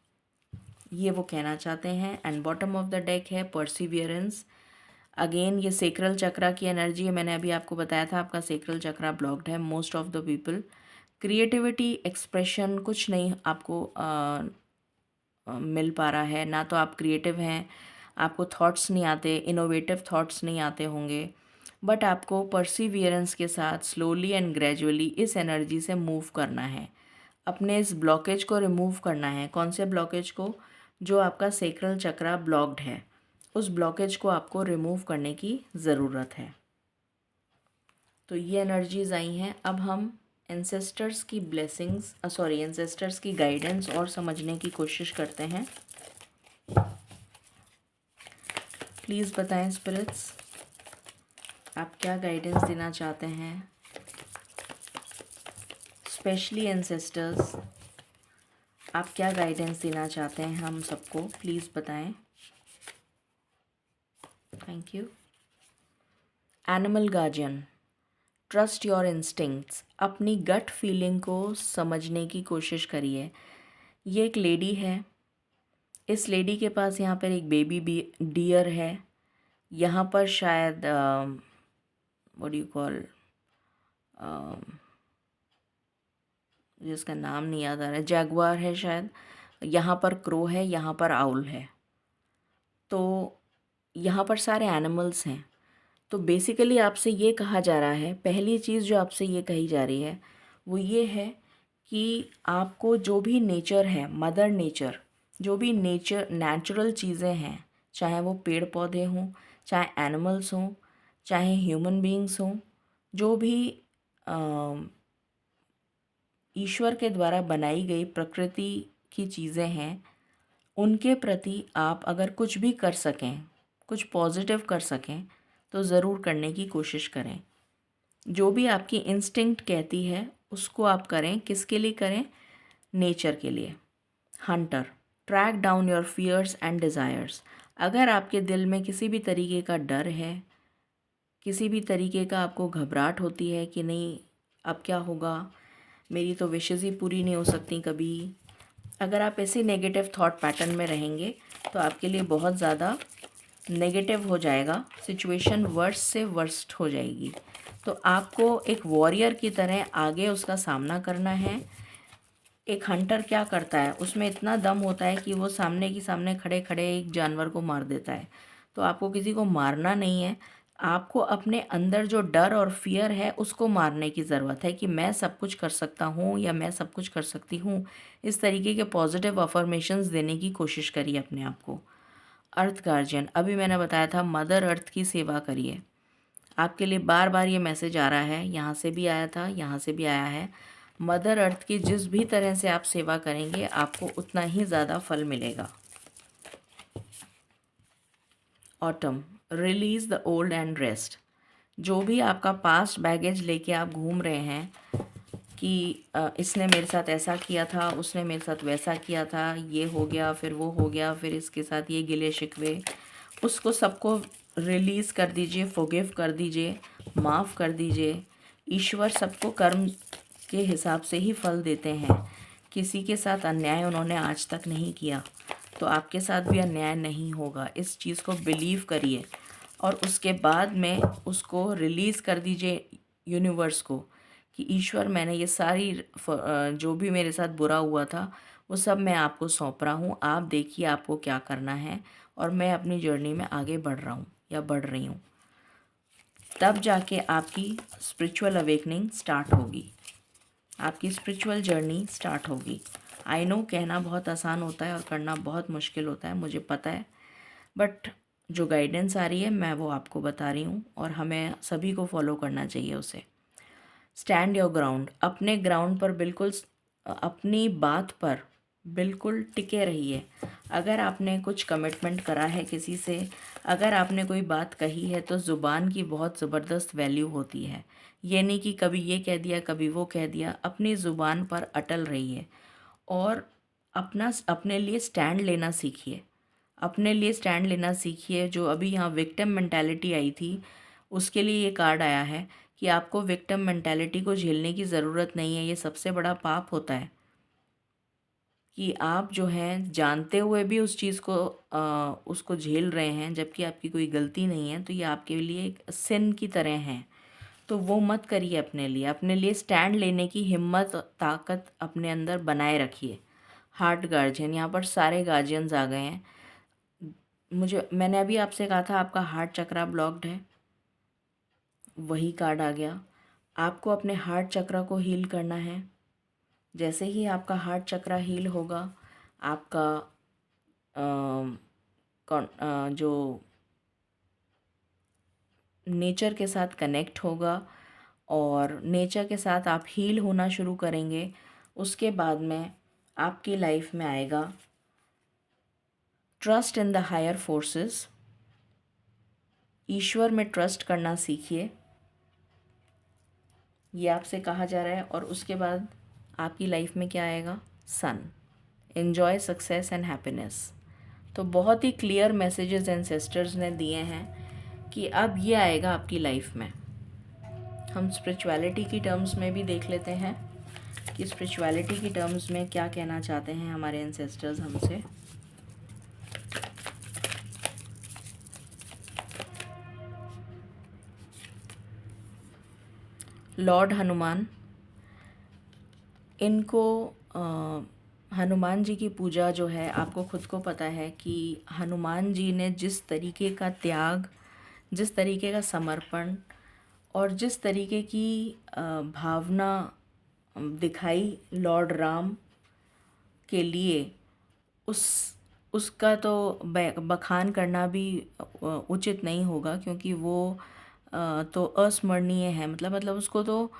ये वो कहना चाहते हैं। And bottom of the deck है परसिवियरेंस। अगेन ये सेक्रल चक्रा की एनर्जी है। मैंने अभी आपको बताया था आपका सेक्रल चक्रा ब्लॉक्ड है। Most of the people creativity, expression कुछ नहीं आपको मिल पा रहा है, ना तो आप क्रिएटिव हैं, आपको थॉट्स नहीं आते, इनोवेटिव थॉट्स नहीं आते होंगे, बट आपको परसिवियरेंस के साथ स्लोली एंड ग्रेजुअली इस एनर्जी से मूव करना है, अपने इस ब्लॉकेज को रिमूव करना है। कौन से ब्लॉकेज को? जो आपका सेक्रल चक्रा ब्लॉक्ड है, उस ब्लॉकेज को आपको रिमूव करने की ज़रूरत है। तो ये एनर्जीज़ आई हैं। अब हम एंसेस्टर्स की एंसेस्टर्स की गाइडेंस और समझने की कोशिश करते हैं। प्लीज़ बताएं स्पिरिट्स, आप क्या गाइडेंस देना चाहते हैं? स्पेशली एंसेस्टर्स, आप क्या गाइडेंस देना चाहते हैं हम सबको? प्लीज़ बताएं। Thank you. Animal guardian, trust your instincts, अपनी गट फीलिंग को समझने की कोशिश करिए। ये एक लेडी है, इस लेडी के पास यहाँ पर एक बेबी डियर है। यहाँ पर शायद व्हाट डू यू कॉल, जिसका नाम नहीं याद आ रहा है, जैगुआर है शायद, यहाँ पर क्रो है, यहाँ पर आउल है। तो यहाँ पर सारे एनिमल्स हैं। तो बेसिकली आपसे ये कहा जा रहा है, पहली चीज़ जो आपसे ये कही जा रही है वो ये है कि आपको जो भी नेचर है, मदर नेचर, जो भी नेचुरल चीज़ें हैं, चाहे वो पेड़ पौधे हों, चाहे एनिमल्स हों, चाहे ह्यूमन बीइंग्स हों, जो भी ईश्वर के द्वारा बनाई गई प्रकृति की चीज़ें हैं, उनके प्रति आप अगर कुछ भी कर सकें, कुछ पॉजिटिव कर सकें तो ज़रूर करने की कोशिश करें। जो भी आपकी इंस्टिंक्ट कहती है उसको आप करें। किसके लिए करें? नेचर के लिए। Hunter, track down your fears and desires. अगर आपके दिल में किसी भी तरीके का डर है, किसी भी तरीके का आपको घबराहट होती है कि नहीं अब क्या होगा, मेरी तो विशेज़ ही पूरी नहीं हो सकती कभी, अगर आप ऐसे नेगेटिव थॉट पैटर्न में रहेंगे तो आपके लिए बहुत ज़्यादा नेगेटिव हो जाएगा, सिचुएशन वर्स्ट से वर्स्ट हो जाएगी। तो आपको एक वॉरियर की तरह आगे उसका सामना करना है। एक हंटर क्या करता है, उसमें इतना दम होता है कि वो सामने खड़े खड़े एक जानवर को मार देता है। तो आपको किसी को मारना नहीं है, आपको अपने अंदर जो डर और फियर है उसको मारने की ज़रूरत है कि मैं सब कुछ कर सकता हूँ या मैं सब कुछ कर सकती हूँ। इस तरीके के पॉजिटिव अफर्मेशंस देने की कोशिश करिए अपने आप को। अर्थ गार्जियन, अभी मैंने बताया था मदर अर्थ की सेवा करिए। आपके लिए बार बार ये मैसेज आ रहा है, यहाँ से भी आया था, यहाँ से भी आया है। मदर अर्थ की जिस भी तरह से आप सेवा करेंगे आपको उतना ही ज़्यादा फल मिलेगा। Autumn, release the old and rest. जो भी आपका पास्ट बैगेज लेके आप घूम रहे हैं कि इसने मेरे साथ ऐसा किया था, उसने मेरे साथ वैसा किया था, ये हो गया, फिर वो हो गया, फिर इसके साथ ये गिले शिकवे, उसको सबको रिलीज़ कर दीजिए, फॉरगिव कर दीजिए, माफ़ कर दीजिए। ईश्वर सबको कर्म के हिसाब से ही फल देते हैं। किसी के साथ अन्याय उन्होंने आज तक नहीं किया, तो आपके साथ भी अन्याय नहीं होगा। इस चीज़ को बिलीव करिए और उसके बाद में उसको रिलीज़ कर दीजिए यूनिवर्स को कि ईश्वर, मैंने ये सारी जो भी मेरे साथ बुरा हुआ था वो सब मैं आपको सौंप रहा हूँ। आप देखिए आपको क्या करना है और मैं अपनी जर्नी में आगे बढ़ रहा हूँ या बढ़ रही हूँ। तब जाके आपकी स्पिरिचुअल अवेकनिंग स्टार्ट होगी, आपकी स्पिरिचुअल जर्नी स्टार्ट होगी। आई नो कहना बहुत आसान होता है और करना बहुत मुश्किल होता है, मुझे पता है, बट जो गाइडेंस आ रही है मैं वो आपको बता रही हूँ और हमें सभी को फॉलो करना चाहिए उसे। स्टैंड योर ग्राउंड, अपने ग्राउंड पर बिल्कुल अपनी बात पर बिल्कुल टिके रहिए। अगर आपने कुछ कमिटमेंट करा है किसी से, अगर आपने कोई बात कही है तो ज़ुबान की बहुत ज़बरदस्त वैल्यू होती है। ये नहीं कि कभी ये कह दिया कभी वो कह दिया, अपनी ज़ुबान पर अटल रहिए और अपने लिए स्टैंड लेना सीखिए। अपने लिए स्टैंड लेना सीखिए। जो अभी यहाँ विक्टिम मेंटालिटी आई थी उसके लिए ये कार्ड आया है कि आपको विक्टिम मेंटालिटी को झेलने की ज़रूरत नहीं है। ये सबसे बड़ा पाप होता है कि आप जो हैं जानते हुए भी उस चीज़ को उसको झेल रहे हैं जबकि आपकी कोई गलती नहीं है, तो ये आपके लिए एक सिन की तरह है। तो वो मत करिए। अपने लिए स्टैंड लेने की हिम्मत ताकत अपने अंदर बनाए रखिए। हार्ट गार्जियन, यहाँ पर सारे गार्जियंस आ गए हैं। मैंने अभी आपसे कहा था आपका हार्ट चक्रा ब्लॉक्ड है, वही कार्ड आ गया। आपको अपने हार्ट चक्रा को हील करना है। जैसे ही आपका हार्ट चक्रा हील होगा, आपका जो नेचर के साथ कनेक्ट होगा और नेचर के साथ आप हील होना शुरू करेंगे। उसके बाद में आपकी लाइफ में आएगा trust in the higher forces. ईश्वर में ट्रस्ट करना सीखिए, ये आपसे कहा जा रहा है। और उसके बाद आपकी लाइफ में क्या आएगा? Sun. Enjoy success and happiness. तो बहुत ही क्लियर मैसेजेस एंसेस्टर्स ने दिए हैं कि अब ये आएगा आपकी लाइफ में। हम स्पिरिचुअलिटी की टर्म्स में भी देख लेते हैं कि स्पिरिचुअलिटी की टर्म्स में क्या कहना चाहते हैं हमारे एंसेस्टर्स हमसे। लॉर्ड हनुमान, इनको हनुमान जी की पूजा जो है, आपको खुद को पता है कि हनुमान जी ने जिस तरीके का त्याग, जिस तरीके का समर्पण और जिस तरीके की भावना दिखाई लॉर्ड राम के लिए, उस उसका तो बखान करना भी उचित नहीं होगा, क्योंकि वो तो अस्मरणीय है। मतलब उसको तो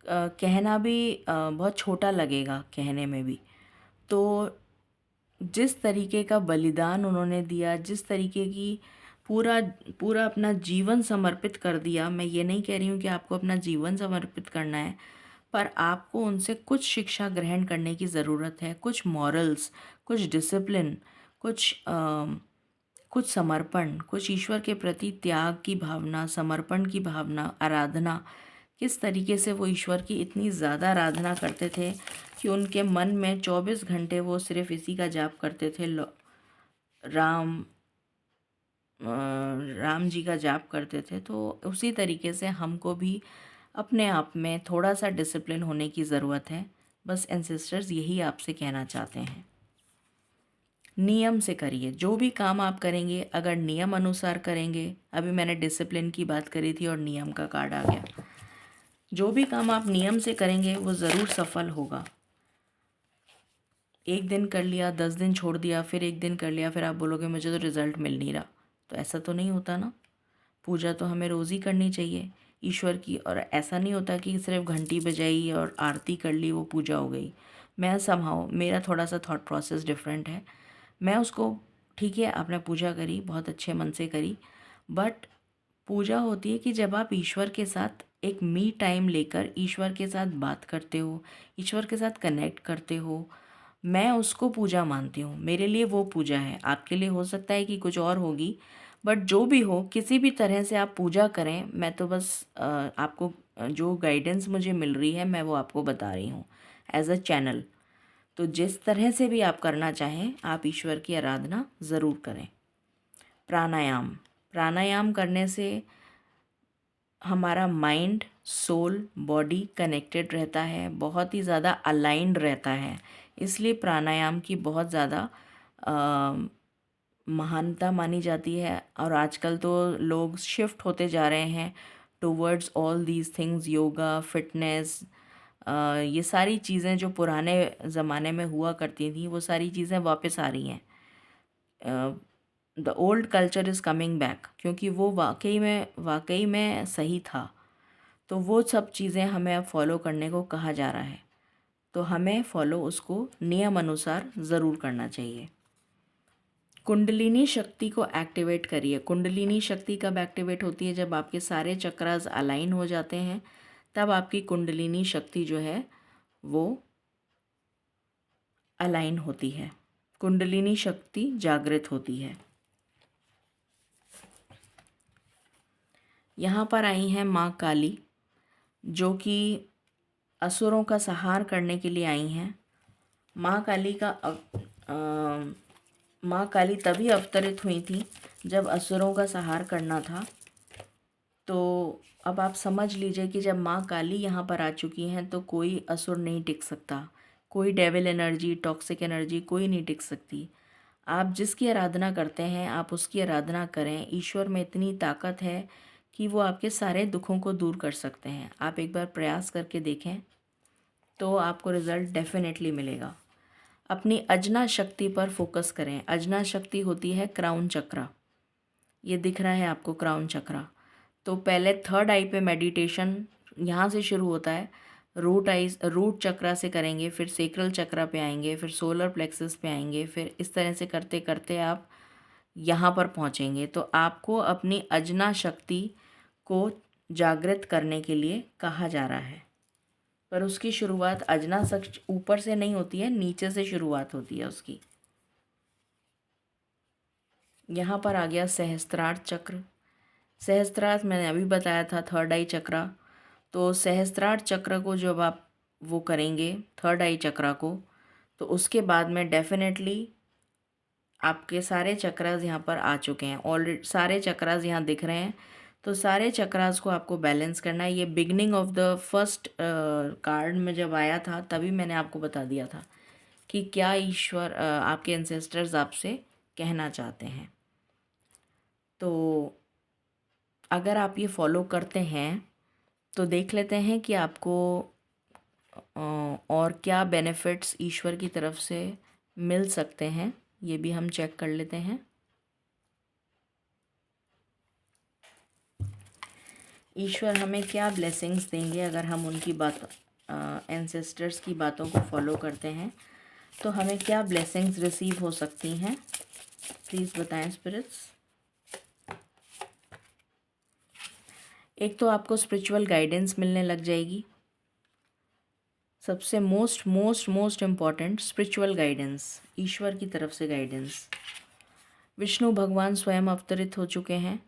कहना भी बहुत छोटा लगेगा कहने में भी। तो जिस तरीके का बलिदान उन्होंने दिया, जिस तरीके की पूरा पूरा अपना जीवन समर्पित कर दिया, मैं ये नहीं कह रही हूँ कि आपको अपना जीवन समर्पित करना है, पर आपको उनसे कुछ शिक्षा ग्रहण करने की ज़रूरत है। कुछ मॉरल्स, कुछ डिसिप्लिन, कुछ समर्पण, कुछ ईश्वर के प्रति त्याग की भावना, समर्पण की भावना, आराधना। किस तरीके से वो ईश्वर की इतनी ज़्यादा आराधना करते थे कि उनके मन में 24 घंटे वो सिर्फ इसी का जाप करते थे, राम राम जी का जाप करते थे। तो उसी तरीके से हमको भी अपने आप में थोड़ा सा डिसिप्लिन होने की ज़रूरत है। बस एंसेस्टर्स यही आपसे कहना चाहते हैं। नियम से करिए। जो भी काम आप करेंगे अगर नियम अनुसार करेंगे, अभी मैंने डिसिप्लिन की बात करी थी और नियम का कार्ड आ गया, जो भी काम आप नियम से करेंगे वो ज़रूर सफल होगा। एक दिन कर लिया, 10 दिन छोड़ दिया, फिर एक दिन कर लिया, फिर आप बोलोगे मुझे तो रिज़ल्ट मिल नहीं रहा। तो ऐसा तो नहीं होता ना। पूजा तो हमें रोज़ ही करनी चाहिए ईश्वर की। और ऐसा नहीं होता कि सिर्फ घंटी बजाई और आरती कर ली वो पूजा हो गई। मैं समहाउ मेरा थोड़ा सा थॉट प्रोसेस डिफरेंट है। मैं उसको, ठीक है आपने पूजा करी, बहुत अच्छे मन से करी, बट पूजा होती है कि जब आप ईश्वर के साथ एक मी टाइम लेकर ईश्वर के साथ बात करते हो, ईश्वर के साथ कनेक्ट करते हो। मैं उसको पूजा मानती हूँ, मेरे लिए वो पूजा है। आपके लिए हो सकता है कि कुछ और होगी, बट जो भी हो, किसी भी तरह से आप पूजा करें। मैं तो बस आपको जो गाइडेंस मुझे मिल रही है मैं वो आपको बता रही हूँ एज अ चैनल। तो जिस तरह से भी आप करना चाहें, आप ईश्वर की आराधना ज़रूर करें। प्राणायाम, प्राणायाम करने से हमारा माइंड, सोल, बॉडी कनेक्टेड रहता है, बहुत ही ज़्यादा अलाइंड रहता है। इसलिए प्राणायाम की बहुत ज़्यादा महानता मानी जाती है। और आजकल तो लोग शिफ्ट होते जा रहे हैं towards all these things, yoga, fitness. ये सारी चीज़ें जो पुराने ज़माने में हुआ करती थी वो सारी चीज़ें वापस आ रही हैं। The old culture is coming back, क्योंकि वो वाकई में सही था। तो वो सब चीज़ें हमें अब फॉलो करने को कहा जा रहा है, तो हमें फॉलो उसको नियम अनुसार ज़रूर करना चाहिए। कुंडलिनी शक्ति को एक्टिवेट करिए। कुंडलिनी शक्ति कब एक्टिवेट होती है? जब आपके सारे चक्रास अलाइन हो जाते हैं, तब आपकी कुंडलिनी शक्ति जो है वो अलाइन होती है, कुंडलिनी शक्ति जागृत होती है। यहाँ पर आई हैं माँ काली, जो कि असुरों का संहार करने के लिए आई हैं। माँ काली तभी अवतरित हुई थी जब असुरों का संहार करना था। तो अब आप समझ लीजिए कि जब माँ काली यहाँ पर आ चुकी हैं तो कोई असुर नहीं टिक सकता, कोई डेविल एनर्जी, टॉक्सिक एनर्जी कोई नहीं टिक सकती। आप जिसकी आराधना करते हैं आप उसकी आराधना करें। ईश्वर में इतनी ताकत है कि वो आपके सारे दुखों को दूर कर सकते हैं। आप एक बार प्रयास करके देखें तो आपको रिज़ल्ट डेफिनेटली मिलेगा। अपनी अजना शक्ति पर फोकस करें। अजना शक्ति होती है क्राउन चक्रा, ये दिख रहा है आपको क्राउन चक्रा। तो पहले थर्ड आई पे मेडिटेशन यहाँ से शुरू होता है। रूट चक्रा से करेंगे, फिर सेक्रल चक्रा पे आएंगे, फिर सोलर प्लेक्सस पे आएंगे, फिर इस तरह से करते करते आप यहाँ पर पहुँचेंगे। तो आपको अपनी अजना शक्ति को जागृत करने के लिए कहा जा रहा है, पर उसकी शुरुआत अजना शक्ति ऊपर से नहीं होती है, नीचे से शुरुआत होती है उसकी। यहाँ पर आ गया सहस्त्रार चक्र। सहस्त्रार मैंने अभी बताया था थर्ड आई चक्रा। तो सहस्त्रार चक्र को जब आप वो करेंगे थर्ड आई चक्रा को, तो उसके बाद में डेफिनेटली आपके सारे चक्रास यहाँ पर आ चुके हैं। ऑलरेडी सारे चक्रास यहाँ दिख रहे हैं। तो सारे चक्रास को आपको बैलेंस करना है। ये beginning of the first card में जब आया था तभी मैंने आपको बता दिया था कि क्या ईश्वर आपके एंसेस्टर्स आपसे कहना चाहते हैं। तो अगर आप ये फॉलो करते हैं तो देख लेते हैं कि आपको और क्या बेनिफिट्स ईश्वर की तरफ से मिल सकते हैं, ये भी हम चेक कर लेते हैं। ईश्वर हमें क्या ब्लेसिंग्स देंगे अगर हम उनकी बात एंसेस्टर्स की बातों को फॉलो करते हैं, तो हमें क्या ब्लेसिंग्स रिसीव हो सकती हैं, प्लीज़ बताएं स्पिरिट्स। एक तो आपको स्पिरिचुअल गाइडेंस मिलने लग जाएगी। सबसे मोस्ट इम्पॉर्टेंट स्पिरिचुअल गाइडेंस, ईश्वर की तरफ से गाइडेंस। विष्णु भगवान स्वयं अवतरित हो चुके हैं।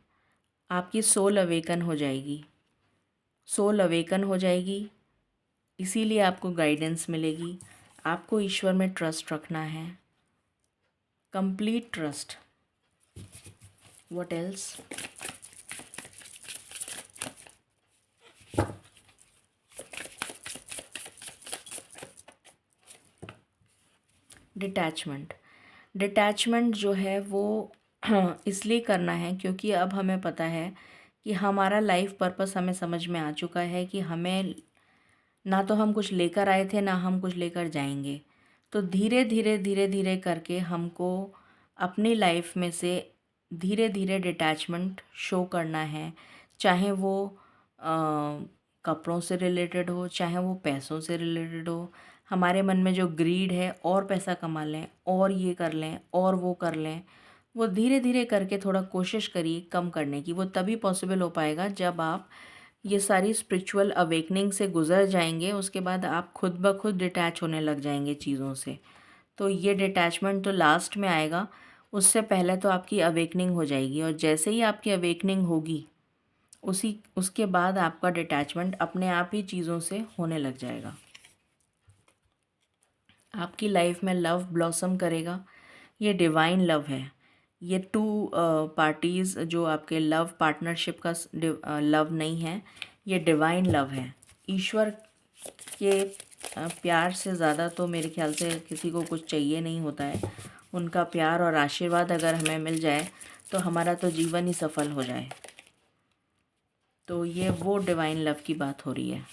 आपकी सोल अवेकन हो जाएगी, सोल अवेकन हो जाएगी, इसीलिए आपको गाइडेंस मिलेगी। आपको ईश्वर में ट्रस्ट रखना है, complete trust. What else? Detachment जो है वो इसलिए करना है क्योंकि अब हमें पता है कि हमारा लाइफ पर्पस हमें समझ में आ चुका है कि हमें ना तो हम कुछ लेकर आए थे ना हम कुछ लेकर जाएंगे। तो धीरे धीरे धीरे धीरे करके हमको अपनी लाइफ में से धीरे धीरे डिटैचमेंट शो करना है, चाहे वो कपड़ों से रिलेटेड हो, चाहे वो पैसों से रिलेटेड हो। हमारे मन में जो ग्रीड है, और पैसा कमा लें, और ये कर लें, और वो कर लें, वो धीरे धीरे करके थोड़ा कोशिश करिए कम करने की। वो तभी पॉसिबल हो पाएगा जब आप ये सारी स्पिरिचुअल अवेकनिंग से गुज़र जाएंगे। उसके बाद आप खुद ब खुद डिटैच होने लग जाएंगे चीज़ों से। तो ये डिटैचमेंट तो लास्ट में आएगा, उससे पहले तो आपकी अवेकनिंग हो जाएगी। और जैसे ही आपकी अवेकनिंग होगी, उसके बाद आपका डिटैचमेंट अपने आप ही चीज़ों से होने लग जाएगा। आपकी लाइफ में लव ब्लॉसम करेगा। ये डिवाइन लव है। ये टू पार्टीज़ जो आपके लव पार्टनरशिप का लव नहीं है, ये डिवाइन लव है। ईश्वर के प्यार से ज़्यादा तो मेरे ख्याल से किसी को कुछ चाहिए नहीं होता है। उनका प्यार और आशीर्वाद अगर हमें मिल जाए तो हमारा तो जीवन ही सफल हो जाए। तो ये वो डिवाइन लव की बात हो रही है।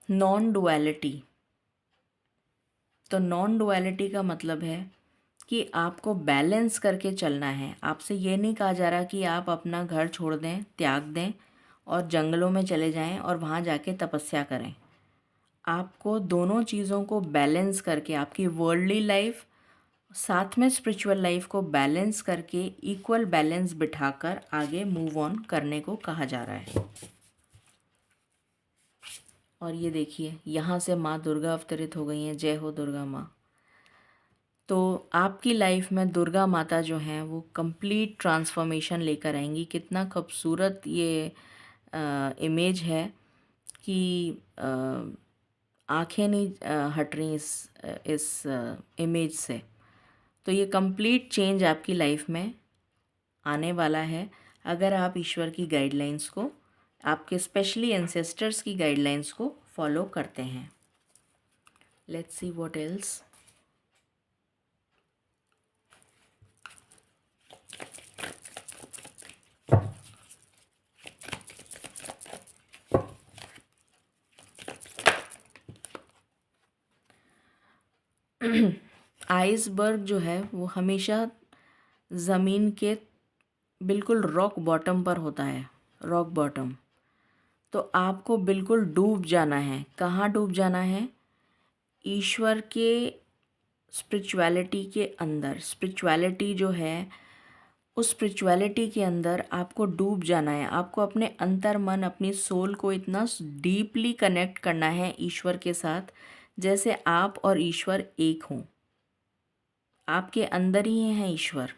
Non duality. तो नॉन डुअलिटी का मतलब है कि आपको बैलेंस करके चलना है। आपसे ये नहीं कहा जा रहा कि आप अपना घर छोड़ दें, त्याग दें और जंगलों में चले जाएं और वहाँ जाके तपस्या करें। आपको दोनों चीज़ों को बैलेंस करके, आपकी वर्ल्डली लाइफ साथ में स्पिरिचुअल लाइफ को बैलेंस करके, इक्वल बैलेंस बिठाकर आगे मूव ऑन करने को कहा जा रहा है। और ये देखिए, यहाँ से माँ दुर्गा अवतरित हो गई हैं। जय हो दुर्गा माँ। तो आपकी लाइफ में दुर्गा माता जो हैं वो कंप्लीट ट्रांसफॉर्मेशन लेकर आएंगी। कितना खूबसूरत ये इमेज है कि आंखें नहीं हट रही इस इमेज से। तो ये कंप्लीट चेंज आपकी लाइफ में आने वाला है अगर आप ईश्वर की गाइडलाइंस को, आपके स्पेशली एंसेस्टर्स की गाइडलाइंस को फॉलो करते हैं। Let's see what else. Iceberg जो है वो हमेशा ज़मीन के बिल्कुल रॉक बॉटम पर होता है, रॉक बॉटम। तो आपको बिल्कुल डूब जाना है। कहाँ डूब जाना है? ईश्वर के स्पिरिचुअलिटी के अंदर। स्पिरिचुअलिटी जो है, उस स्पिरिचुअलिटी के अंदर आपको डूब जाना है। आपको अपने अंतर मन, अपनी सोल को इतना डीपली कनेक्ट करना है ईश्वर के साथ, जैसे आप और ईश्वर एक हों। आपके अंदर ही है ईश्वर,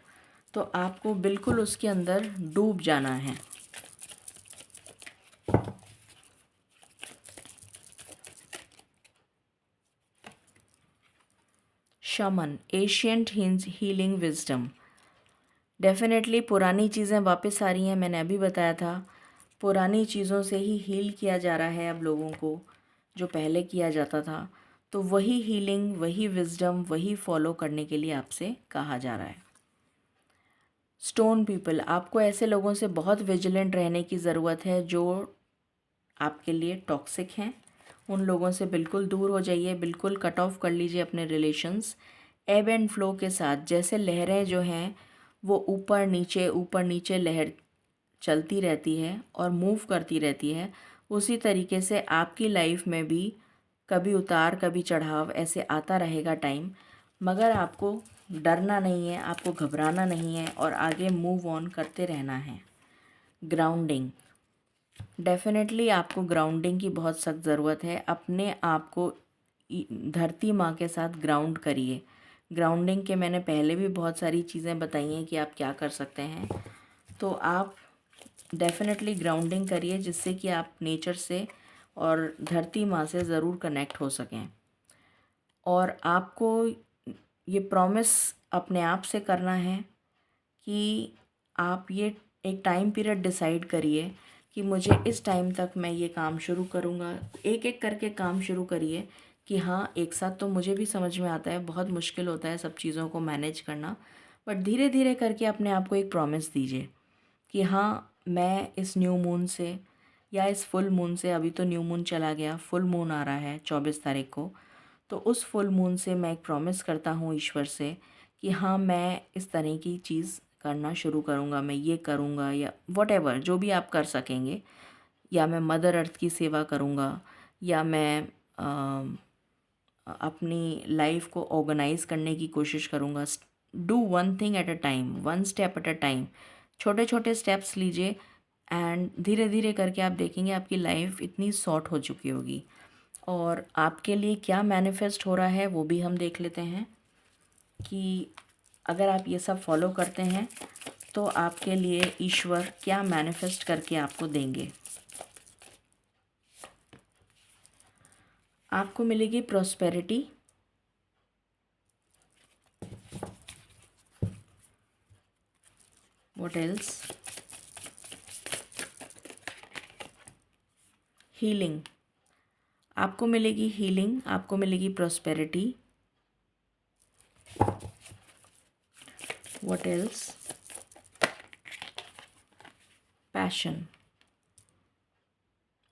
तो आपको बिल्कुल उसके अंदर डूब जाना है। शमन, एशियंट हीलिंग विजडम। डेफिनेटली पुरानी चीज़ें वापस आ रही हैं। मैंने अभी बताया था, पुरानी चीज़ों से ही हील किया जा रहा है अब लोगों को, जो पहले किया जाता था। तो वही हीलिंग, वही विजडम, वही फॉलो करने के लिए आपसे कहा जा रहा है। स्टोन पीपल, आपको ऐसे लोगों से बहुत विजिलेंट रहने की ज़रूरत है जो आपके लिए टॉक्सिक हैं। उन लोगों से बिल्कुल दूर हो जाइए, बिल्कुल कट ऑफ कर लीजिए अपने रिलेशंस। एब एंड फ्लो के साथ, जैसे लहरें जो हैं वो ऊपर नीचे लहर चलती रहती है और मूव करती रहती है, उसी तरीके से आपकी लाइफ में भी कभी उतार कभी चढ़ाव ऐसे आता रहेगा टाइम। मगर आपको डरना नहीं है, आपको घबराना नहीं है और आगे मूव ऑन करते रहना है। ग्राउंडिंग, डेफिनेटली आपको ग्राउंडिंग की बहुत सख्त ज़रूरत है। अपने आप को धरती माँ के साथ ग्राउंड करिए। ग्राउंडिंग के मैंने पहले भी बहुत सारी चीज़ें बताई हैं कि आप क्या कर सकते हैं। तो आप डेफिनेटली ग्राउंडिंग करिए, जिससे कि आप नेचर से और धरती माँ से ज़रूर कनेक्ट हो सकें। और आपको ये प्रॉमिस अपने आप से करना है कि आप ये एक टाइम पीरियड डिसाइड करिए कि मुझे इस टाइम तक मैं ये काम शुरू करूँगा। एक एक करके काम शुरू करिए कि हाँ, एक साथ तो मुझे भी समझ में आता है, बहुत मुश्किल होता है सब चीज़ों को मैनेज करना, बट धीरे धीरे करके अपने आप को एक प्रॉमिस दीजिए कि हाँ, मैं इस न्यू मून से या इस फुल मून से, अभी तो न्यू मून चला गया, फुल मून आ रहा है 24 तारीख को, तो उस फुल मून से मैं एक प्रॉमिस करता हूँ ईश्वर से कि हाँ मैं इस तरह की चीज़ करना शुरू करूँगा, मैं ये करूँगा, या वॉटेवर जो भी आप कर सकेंगे, या मैं मदर अर्थ की सेवा करूँगा, या मैं अपनी लाइफ को ऑर्गेनाइज करने की कोशिश करूँगा। Do one thing at a time, one step at a time, छोटे छोटे स्टेप्स लीजिए एंड धीरे धीरे करके आप देखेंगे आपकी लाइफ इतनी सॉर्ट हो चुकी होगी। और आपके लिए क्या मैनिफेस्ट हो रहा है वो भी हम देख लेते हैं कि अगर आप ये सब फॉलो करते हैं तो आपके लिए ईश्वर क्या मैनिफेस्ट करके आपको देंगे। आपको मिलेगी प्रॉस्पेरिटी, व्हाट एल्स, हीलिंग, आपको मिलेगी हीलिंग, आपको मिलेगी प्रॉस्पेरिटी, व्हाट एल्स, पैशन,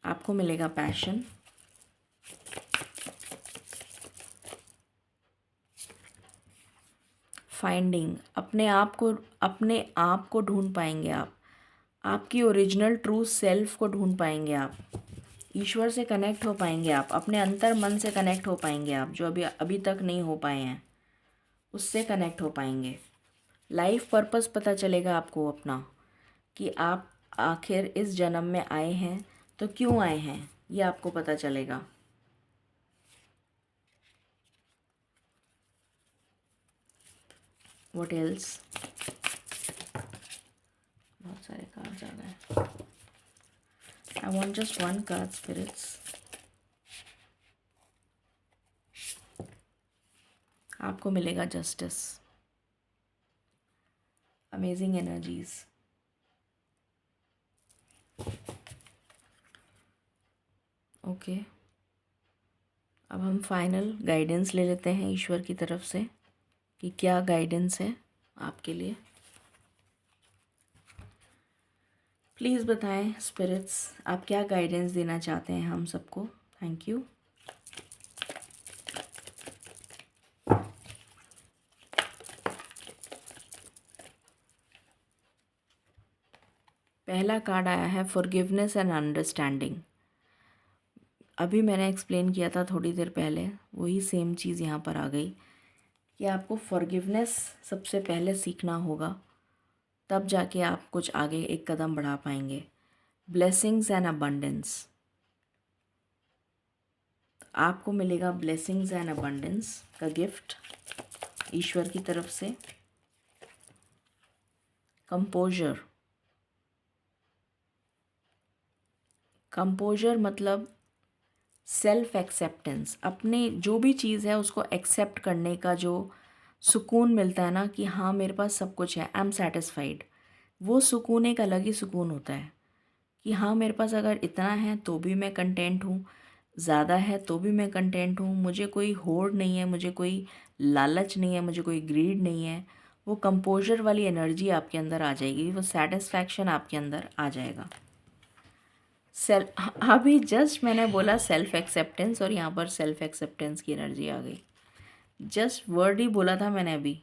आपको मिलेगा पैशन, फाइंडिंग, अपने आप को ढूंढ पाएंगे आप, आपकी ओरिजिनल ट्रू सेल्फ को ढूंढ पाएंगे आप, ईश्वर से कनेक्ट हो पाएंगे आप, अपने अंतर मन से कनेक्ट हो पाएंगे आप, जो अभी अभी तक नहीं हो पाए हैं उससे कनेक्ट हो पाएंगे। लाइफ पर्पस पता चलेगा आपको अपना, कि आप आखिर इस जन्म में आए हैं तो क्यों आए हैं, ये आपको पता चलेगा। व्हाट एल्स, बहुत सारे कार्ड्स आ गए। I want just one card spirits. आपको मिलेगा जस्टिस, अमेजिंग एनर्जीज। ओके, अब हम फाइनल गाइडेंस ले लेते हैं ईश्वर की तरफ से कि क्या गाइडेंस है आपके लिए। प्लीज़ बताएं स्पिरिट्स, आप क्या गाइडेंस देना चाहते हैं हम सबको। Thank you. पहला कार्ड आया है फॉरगिवनेस एंड अंडरस्टैंडिंग। अभी मैंने एक्सप्लेन किया था थोड़ी देर पहले, वही सेम चीज़ यहाँ पर आ गई कि आपको फॉरगिवनेस सबसे पहले सीखना होगा, तब जाके आप कुछ आगे एक कदम बढ़ा पाएंगे। ब्लेसिंग्स एंड अबंडेंस, आपको मिलेगा ब्लेसिंग्स एंड अबंडेंस का गिफ्ट ईश्वर की तरफ से। कंपोजर, कंपोजर मतलब सेल्फ एक्सेप्टेंस, अपने जो भी चीज़ है उसको एक्सेप्ट करने का जो सुकून मिलता है ना, कि हाँ मेरे पास सब कुछ है, आई एम सेटिस्फाइड, वो सुकून एक अलग ही सुकून होता है कि हाँ मेरे पास अगर इतना है तो भी मैं कंटेंट हूँ, ज़्यादा है तो भी मैं कंटेंट हूँ, मुझे कोई होड़ नहीं है, मुझे कोई लालच नहीं है, मुझे कोई ग्रीड नहीं है। वो कंपोजर वाली एनर्जी आपके अंदर आ जाएगी, वो सेटिस्फैक्शन आपके अंदर आ जाएगा। अभी जस्ट मैंने बोला सेल्फ एक्सेप्टेंस और यहाँ पर सेल्फ एक्सेप्टेंस की एनर्जी आ गई। जस्ट वर्ड ही बोला था मैंने अभी।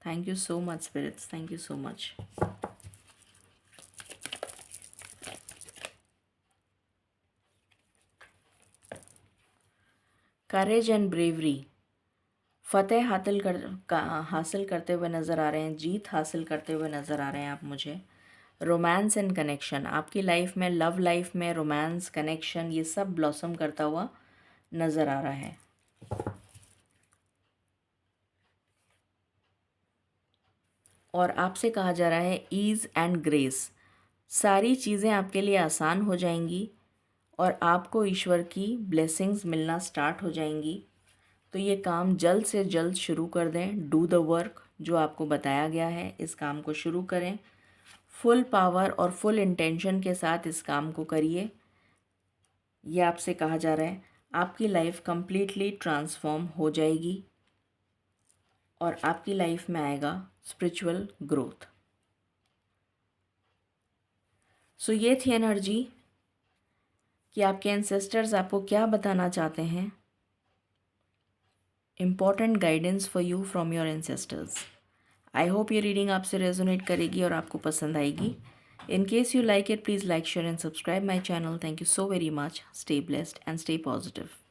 Thank you so much spirits, thank you so much. Courage and bravery, फतेह हासिल करते हुए नज़र आ रहे हैं, जीत हासिल करते हुए नज़र आ रहे हैं आप मुझे। रोमांस एंड कनेक्शन, आपकी लाइफ में, लव लाइफ में रोमांस, कनेक्शन, ये सब ब्लॉसम करता हुआ नज़र आ रहा है। और आपसे कहा जा रहा है ईज़ एंड ग्रेस, सारी चीज़ें आपके लिए आसान हो जाएंगी और आपको ईश्वर की ब्लेसिंग्स मिलना स्टार्ट हो जाएंगी। तो ये काम जल्द से जल्द शुरू कर दें। डू द वर्क, जो आपको बताया गया है इस काम को शुरू करें। फुल पावर और फुल इंटेंशन के साथ इस काम को करिए। ये आपसे कहा जा रहा है, आपकी लाइफ कंप्लीटली ट्रांसफॉर्म हो जाएगी और आपकी लाइफ में आएगा स्पिरिचुअल ग्रोथ। सो ये थी एनर्जी कि आपके एंसेस्टर्स आपको क्या बताना चाहते हैं। Important guidance for you from your ancestors. I hope ये रीडिंग आपसे रेजोनेट करेगी और आपको पसंद आएगी। In case you like it, please like, share and subscribe my channel. Thank you so very much. Stay blessed and stay positive.